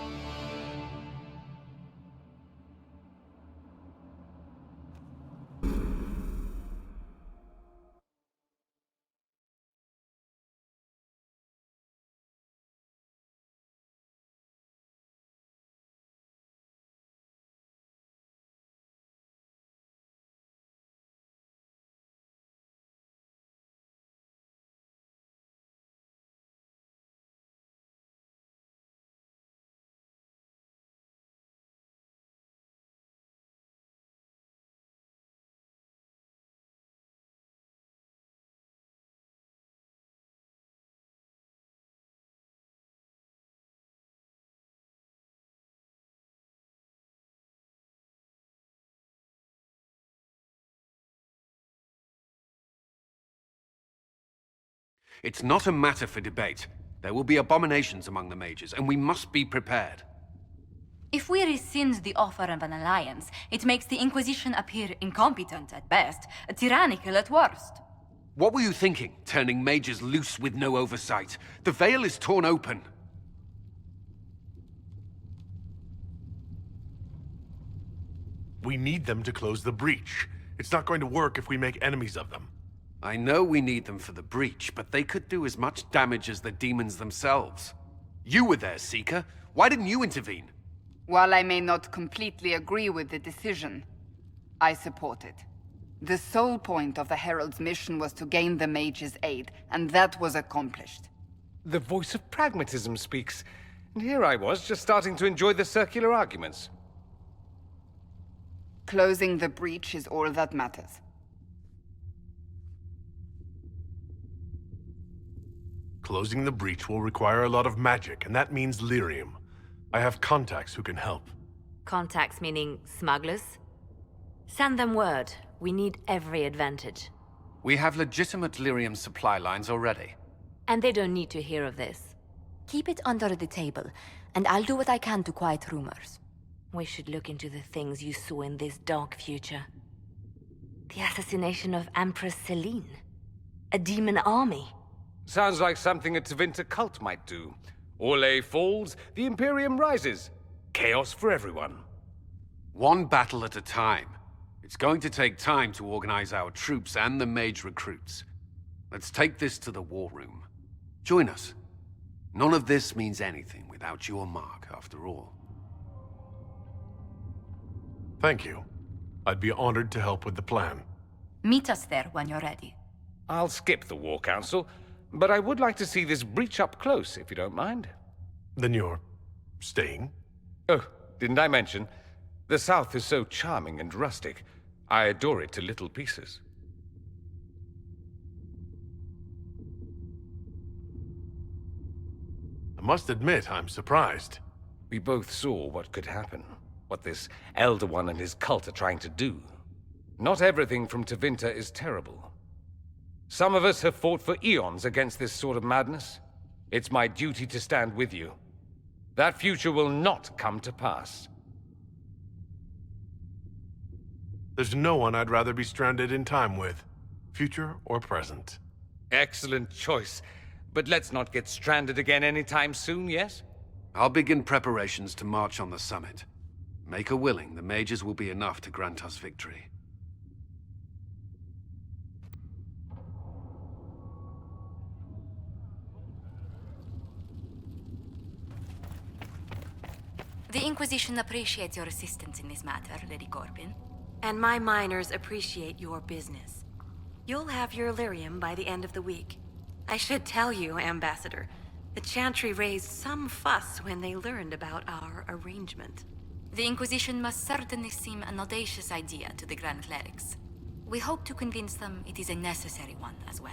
[SPEAKER 10] It's not a matter for debate. There will be abominations among the mages, and we must be prepared.
[SPEAKER 3] If we rescind the offer of an alliance, it makes the Inquisition appear incompetent at best, tyrannical at worst.
[SPEAKER 10] What were you thinking, turning mages loose with no oversight? The veil is torn open.
[SPEAKER 5] We need them to close the breach. It's not going to work if we make enemies of them.
[SPEAKER 10] I know we need them for the breach, but they could do as much damage as the demons themselves. You were there, Seeker. Why didn't you intervene?
[SPEAKER 11] While I may not completely agree with the decision, I support it. The sole point of the Herald's mission was to gain the mage's aid, and that was accomplished.
[SPEAKER 13] The voice of pragmatism speaks. And here I was, just starting to enjoy the circular arguments.
[SPEAKER 11] Closing the breach is all that matters.
[SPEAKER 5] Closing the breach will require a lot of magic, and that means lyrium. I have contacts who can help.
[SPEAKER 8] Contacts meaning smugglers? Send them word. We need every advantage.
[SPEAKER 10] We have legitimate lyrium supply lines already.
[SPEAKER 8] And they don't need to hear of this.
[SPEAKER 21] Keep it under the table, and I'll do what I can to quiet rumors.
[SPEAKER 8] We should look into the things you saw in this dark future. The assassination of Empress Celine. A demon army.
[SPEAKER 13] Sounds like something a Tevinter cult might do. Orlais falls, the Imperium rises. Chaos for everyone.
[SPEAKER 10] One battle at a time. It's going to take time to organize our troops and the mage recruits. Let's take this to the war room. Join us. None of this means anything without your mark, after all.
[SPEAKER 5] Thank you. I'd be honored to help with the plan.
[SPEAKER 3] Meet us there when you're ready.
[SPEAKER 13] I'll skip the War Council, but I would like to see this breach up close, if you don't mind.
[SPEAKER 5] Then you're staying?
[SPEAKER 13] Oh, didn't I mention? The South is so charming and rustic. I adore it to little pieces.
[SPEAKER 5] I must admit, I'm surprised.
[SPEAKER 13] We both saw what could happen. What this Elder One and his cult are trying to do. Not everything from Tevinter is terrible. Some of us have fought for eons against this sort of madness. It's my duty to stand with you. That future will not come to pass.
[SPEAKER 5] There's no one I'd rather be stranded in time with, future or present.
[SPEAKER 13] Excellent choice. But let's not get stranded again anytime soon, yes?
[SPEAKER 10] I'll begin preparations to march on the summit. Make her willing, the mages will be enough to grant us victory.
[SPEAKER 21] The Inquisition appreciates your assistance in this matter, Lady Corbin.
[SPEAKER 8] And my miners appreciate your business. You'll have your lyrium by the end of the week. I should tell you, Ambassador, the Chantry raised some fuss when they learned about our arrangement.
[SPEAKER 21] The Inquisition must certainly seem an audacious idea to the Grand Clerics. We hope to convince them it is a necessary one as well.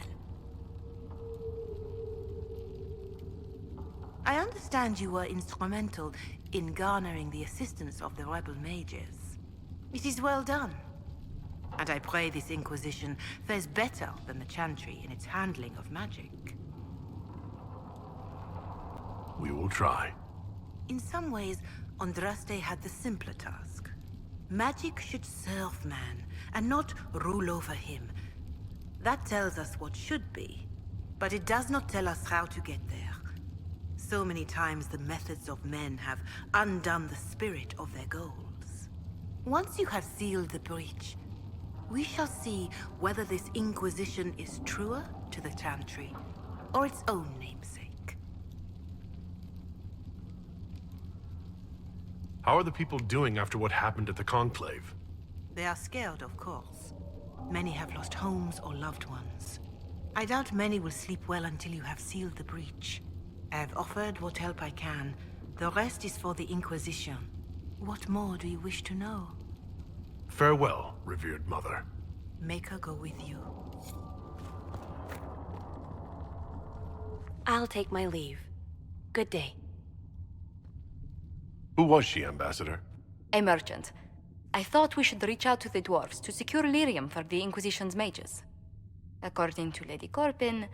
[SPEAKER 6] I understand you were instrumental in garnering the assistance of the rebel mages. It is well done. And I pray this Inquisition fares better than the Chantry in its handling of magic.
[SPEAKER 5] We will try.
[SPEAKER 6] In some ways, Andraste had the simpler task. Magic should serve man, and not rule over him. That tells us what should be, but it does not tell us how to get there. So many times the methods of men have undone the spirit of their goals. Once you have sealed the breach, we shall see whether this Inquisition is truer to the Chantry, or its own namesake.
[SPEAKER 5] How are the people doing after what happened at the Conclave?
[SPEAKER 6] They are scared, of course. Many have lost homes or loved ones. I doubt many will sleep well until you have sealed the breach. I have offered what help I can. The rest is for the Inquisition. What more do you wish to know?
[SPEAKER 5] Farewell, revered mother.
[SPEAKER 6] Make her go with you.
[SPEAKER 8] I'll take my leave. Good day.
[SPEAKER 5] Who was she, Ambassador?
[SPEAKER 3] A merchant. I thought we should reach out to the dwarves to secure lyrium for the Inquisition's mages. According to Lady Corpin,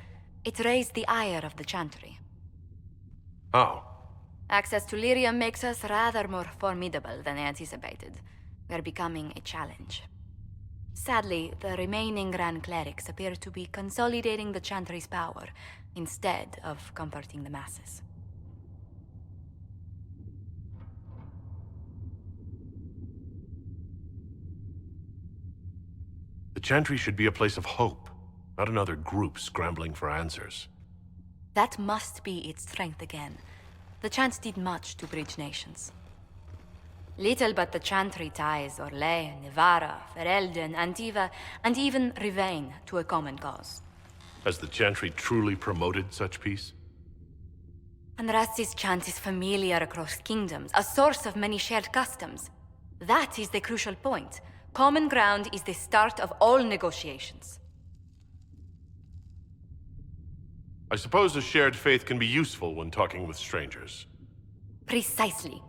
[SPEAKER 3] it raised the ire of the Chantry.
[SPEAKER 5] How?
[SPEAKER 3] Access to lyrium makes us rather more formidable than anticipated. We're becoming a challenge. Sadly, the remaining Grand Clerics appear to be consolidating the Chantry's power, instead of comforting the masses.
[SPEAKER 5] The Chantry should be a place of hope, not another group scrambling for answers.
[SPEAKER 3] That must be its strength again. The Chants did much to bridge nations. Little but the Chantry ties Orlais, Nevarra, Ferelden, Antiva, and even Rivain to a common cause.
[SPEAKER 5] Has the Chantry truly promoted such peace?
[SPEAKER 3] Andraste's chant is familiar across kingdoms, a source of many shared customs. That is the crucial point. Common ground is the start of all negotiations.
[SPEAKER 5] I suppose a shared faith can be useful when talking with strangers.
[SPEAKER 3] Precisely.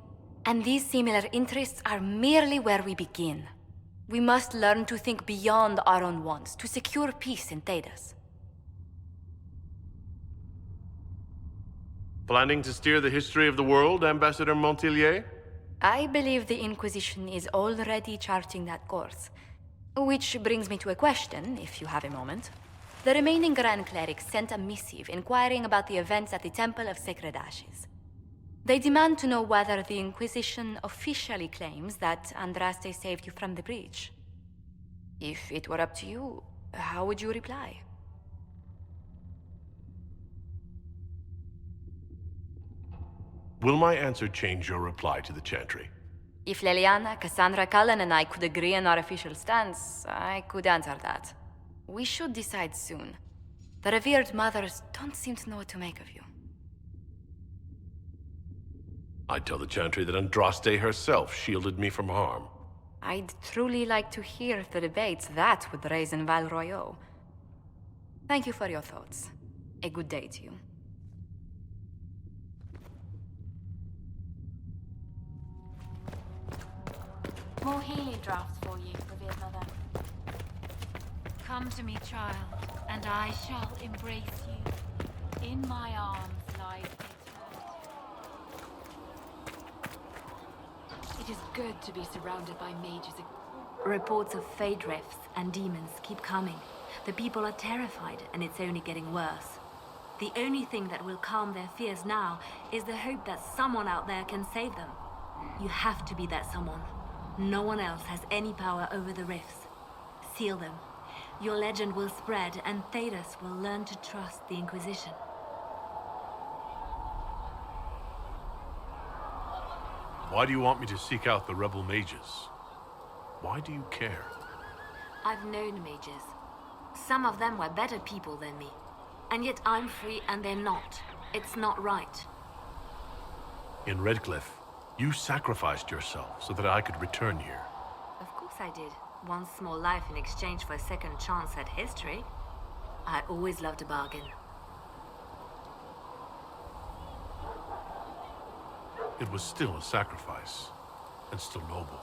[SPEAKER 3] And these similar interests are merely where we begin. We must learn to think beyond our own wants to secure peace in Thedas.
[SPEAKER 5] Planning to steer the history of the world, Ambassador Montilier?
[SPEAKER 3] I believe the Inquisition is already charting that course. Which brings me to a question, if you have a moment. The remaining Grand Clerics sent a missive inquiring about the events at the Temple of Sacred Ashes. They demand to know whether the Inquisition officially claims that Andraste saved you from the breach. If it were up to you, how would you reply?
[SPEAKER 5] Will my answer change your reply to the Chantry?
[SPEAKER 3] If Leliana, Cassandra, Cullen, and I could agree on our official stance, I could answer that. We should decide soon. The revered mothers don't seem to know what to make of you.
[SPEAKER 5] I'd tell the Chantry that Andraste herself shielded me from harm.
[SPEAKER 3] I'd truly like to hear the debates that would raise in Val Royeaux. Thank you for your thoughts. A good day to you.
[SPEAKER 1] More healing drafts for you, revered mother. Come to me, child, and I shall embrace you. In my arms lies eternity.
[SPEAKER 8] It is good to be surrounded by mages. Reports of fade rifts and demons keep coming. The people are terrified, and it's only getting worse. The only thing that will calm their fears now is the hope that someone out there can save them. You have to be that someone. No one else has any power over the rifts. Seal them. Your legend will spread, and Thedas will learn to trust the Inquisition.
[SPEAKER 5] Why do you want me to seek out the rebel mages? Why do you care?
[SPEAKER 8] I've known mages. Some of them were better people than me. And yet I'm free and they're not. It's not right.
[SPEAKER 5] In Redcliffe, you sacrificed yourself so that I could return here.
[SPEAKER 8] Of course I did. One small life in exchange for a second chance at history. I always loved a bargain.
[SPEAKER 5] It was still a sacrifice, and still noble.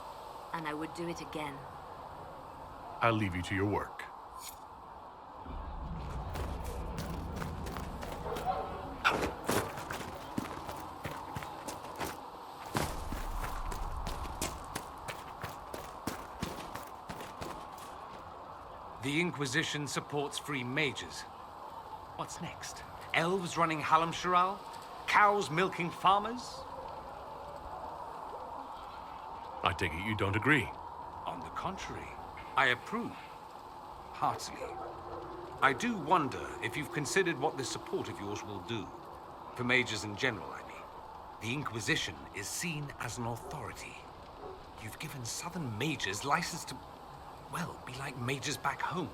[SPEAKER 8] And I would do it again.
[SPEAKER 5] I'll leave you to your work.
[SPEAKER 7] The Inquisition supports free mages. What's next? Elves running Halam-Sharal? Cows milking farmers?
[SPEAKER 5] I take it you don't agree.
[SPEAKER 7] On the contrary, I approve. Heartily. I do wonder if you've considered what this support of yours will do. For mages in general, I mean. The Inquisition is seen as an authority. You've given Southern mages license to, well, be like mages back home.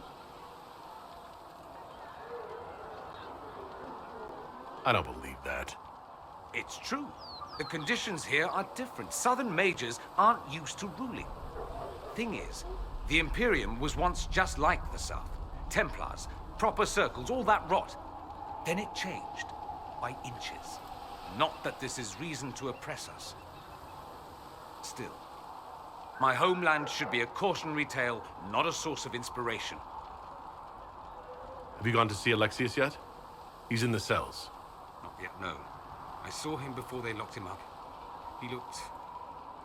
[SPEAKER 5] I don't believe that.
[SPEAKER 7] It's true. The conditions here are different. Southern mages aren't used to ruling. Thing is, the Imperium was once just like the South. Templars, proper circles, all that rot. Then it changed, by inches. Not that this is reason to oppress us. Still, my homeland should be a cautionary tale, not a source of inspiration.
[SPEAKER 5] Have you gone to see Alexius yet? He's in the cells.
[SPEAKER 7] Not yet, no. I saw him before they locked him up. He looked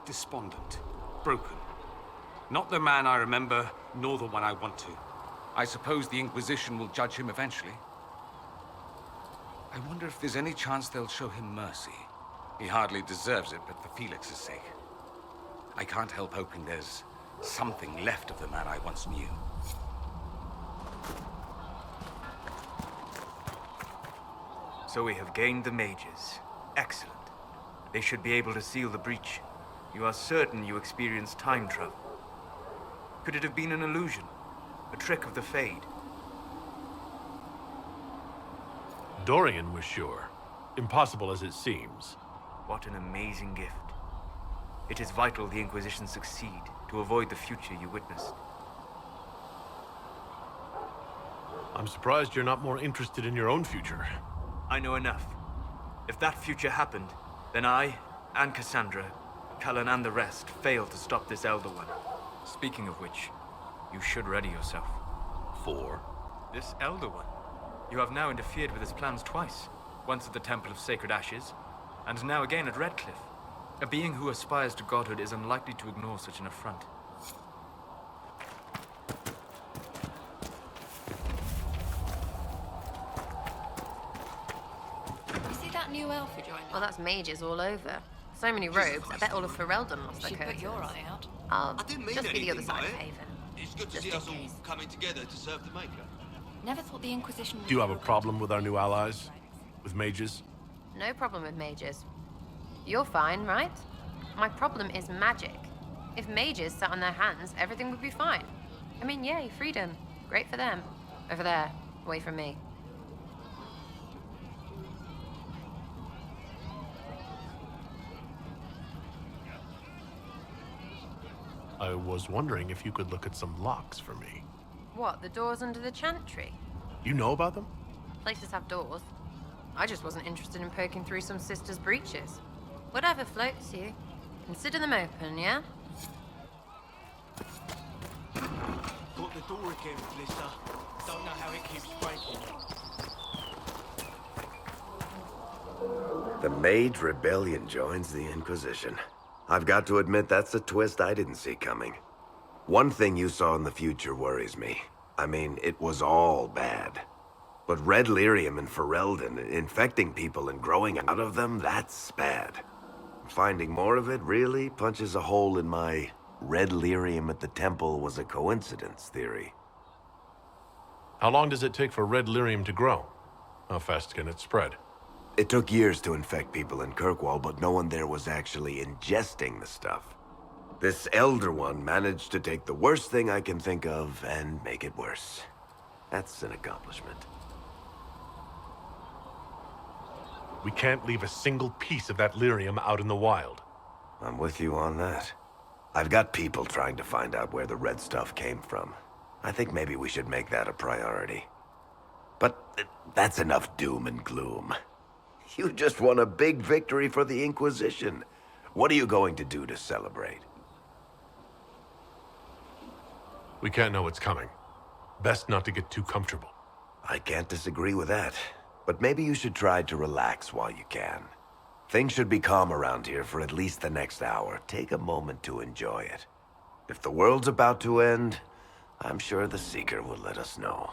[SPEAKER 7] despondent, broken. Not the man I remember, nor the one I want to. I suppose the Inquisition will judge him eventually. I wonder if there's any chance they'll show him mercy. He hardly deserves it, but for Felix's sake. I can't help hoping there's something left of the man I once knew.
[SPEAKER 22] So we have gained the mages. Excellent. They should be able to seal the breach. You are certain you experienced time travel? Could it have been an illusion? A trick of the Fade?
[SPEAKER 5] Dorian was sure. Impossible as it seems.
[SPEAKER 22] What an amazing gift. It is vital the Inquisition succeed to avoid the future you witnessed.
[SPEAKER 5] I'm surprised you're not more interested in your own future.
[SPEAKER 22] I know enough. If that future happened, then I, and Cassandra, Cullen and the rest, failed to stop this Elder One. Speaking of which, you should ready yourself.
[SPEAKER 5] For?
[SPEAKER 22] This Elder One. You have now interfered with his plans twice. Once at the Temple of Sacred Ashes, and now again at Redcliffe. A being who aspires to godhood is unlikely to ignore such an affront.
[SPEAKER 1] You see that new elf who joined?
[SPEAKER 23] Well, that's mages all over. So many robes, I bet all of Ferelden lost their
[SPEAKER 1] She put
[SPEAKER 23] curtains.
[SPEAKER 1] your eye out.
[SPEAKER 23] I'll
[SPEAKER 19] I didn't mean
[SPEAKER 23] just be the other
[SPEAKER 19] anything
[SPEAKER 23] side
[SPEAKER 19] by
[SPEAKER 23] of
[SPEAKER 19] it.
[SPEAKER 23] Haven.
[SPEAKER 19] It's good to
[SPEAKER 23] Just
[SPEAKER 19] see
[SPEAKER 23] in
[SPEAKER 19] us all
[SPEAKER 23] case.
[SPEAKER 19] coming together to serve the Maker.
[SPEAKER 1] Never thought the Inquisition would
[SPEAKER 5] Do you have a problem with our new allies? With mages?
[SPEAKER 23] No problem with mages. You're fine, right? My problem is magic. If mages sat on their hands, everything would be fine. I mean, yay, freedom. Great for them. Over there, away from me.
[SPEAKER 5] I was wondering if you could look at some locks for me.
[SPEAKER 23] What, the doors under the chantry?
[SPEAKER 5] You know about them?
[SPEAKER 23] Places have doors. I just wasn't interested in poking through some sister's breeches. Whatever floats you. Consider them open, yeah?
[SPEAKER 18] Got the door again, Melissa. Don't know how it keeps breaking.
[SPEAKER 2] The Mage Rebellion joins the Inquisition. I've got to admit that's a twist I didn't see coming. One thing you saw in the future worries me. I mean, it was all bad. But red lyrium in Ferelden, infecting people and growing out of them, that's bad. Finding more of it really punches a hole in my red lyrium at the temple was a coincidence theory.
[SPEAKER 5] How long does it take for red lyrium to grow? How fast can it spread?
[SPEAKER 2] It took years to infect people in Kirkwall, but no one there was actually ingesting the stuff. This Elder One managed to take the worst thing I can think of and make it worse. That's an accomplishment.
[SPEAKER 5] We can't leave a single piece of that lyrium out in the wild.
[SPEAKER 2] I'm with you on that. I've got people trying to find out where the red stuff came from. I think maybe we should make that a priority. But that's enough doom and gloom. You just won a big victory for the Inquisition. What are you going to do to celebrate?
[SPEAKER 5] We can't know what's coming. Best not to get too comfortable.
[SPEAKER 2] I can't disagree with that. But maybe you should try to relax while you can. Things should be calm around here for at least the next hour. Take a moment to enjoy it. If the world's about to end, I'm sure the Seeker will let us know.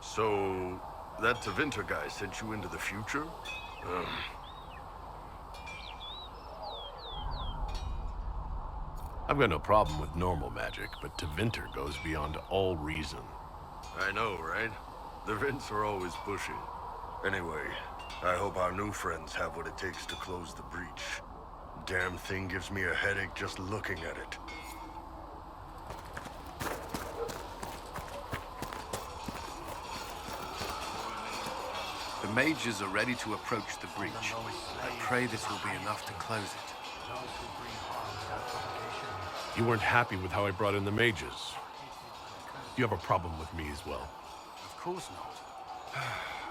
[SPEAKER 17] So, that Tevinter guy sent you into the future?
[SPEAKER 5] I've got no problem with normal magic, but Tevinter goes beyond all reason.
[SPEAKER 17] I know, right? The Vints are always pushy. Anyway, I hope our new friends have what it takes to close the breach. Damn thing gives me a headache just looking at it.
[SPEAKER 10] The mages are ready to approach the breach. I pray this will be enough to close it.
[SPEAKER 5] You weren't happy with how I brought in the mages. You have a problem with me as well.
[SPEAKER 10] Of course not.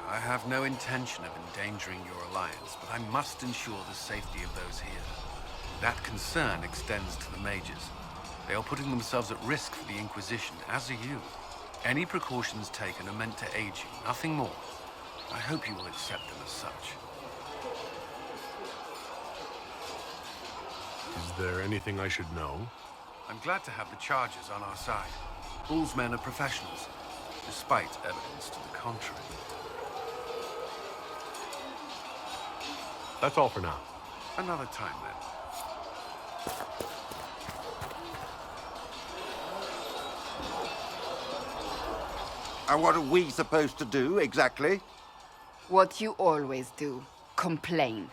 [SPEAKER 10] I have no intention of endangering your alliance, but I must ensure the safety of those here. That concern extends to the mages. They are putting themselves at risk for the Inquisition, as are you. Any precautions taken are meant to aid you, nothing more. I hope you will accept them as such.
[SPEAKER 5] Is there anything I should know?
[SPEAKER 10] I'm glad to have the Chargers on our side. Bull's men are professionals, despite evidence to the contrary.
[SPEAKER 5] That's all for now.
[SPEAKER 10] Another time, then.
[SPEAKER 4] And what are we supposed to do, exactly?
[SPEAKER 11] What you always do. Complain.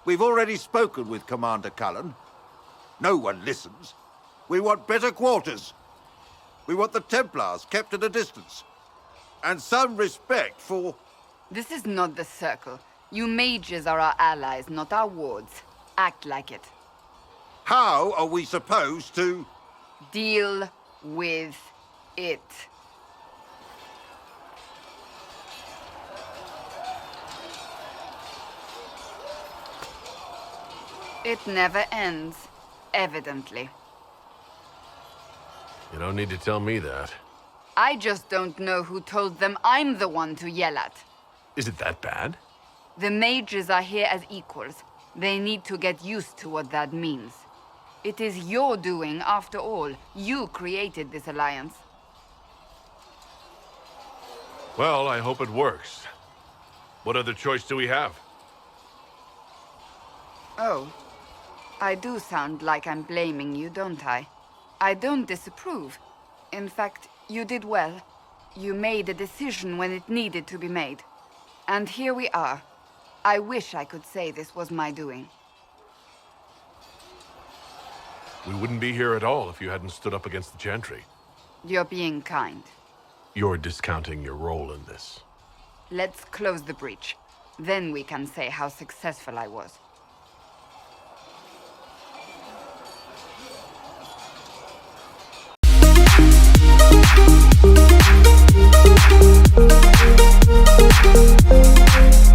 [SPEAKER 4] We've already spoken with Commander Cullen. No one listens. We want better quarters. We want the Templars kept at a distance. And some respect for...
[SPEAKER 11] This is not the Circle. You mages are our allies, not our wards. Act like it.
[SPEAKER 4] How are we supposed to...
[SPEAKER 11] Deal with it. It never ends, evidently.
[SPEAKER 5] You don't need to tell me that.
[SPEAKER 11] I just don't know who told them I'm the one to yell at.
[SPEAKER 5] Is it that bad?
[SPEAKER 11] The mages are here as equals. They need to get used to what that means. It is your doing, after all. You created this alliance.
[SPEAKER 5] Well, I hope it works. What other choice do we have?
[SPEAKER 11] Oh. I do sound like I'm blaming you, don't I? I don't disapprove. In fact, you did well. You made a decision when it needed to be made. And here we are. I wish I could say this was my doing.
[SPEAKER 5] We wouldn't be here at all if you hadn't stood up against the Chantry.
[SPEAKER 11] You're being kind.
[SPEAKER 5] You're discounting your role in this.
[SPEAKER 11] Let's close the breach. Then we can say how successful I was.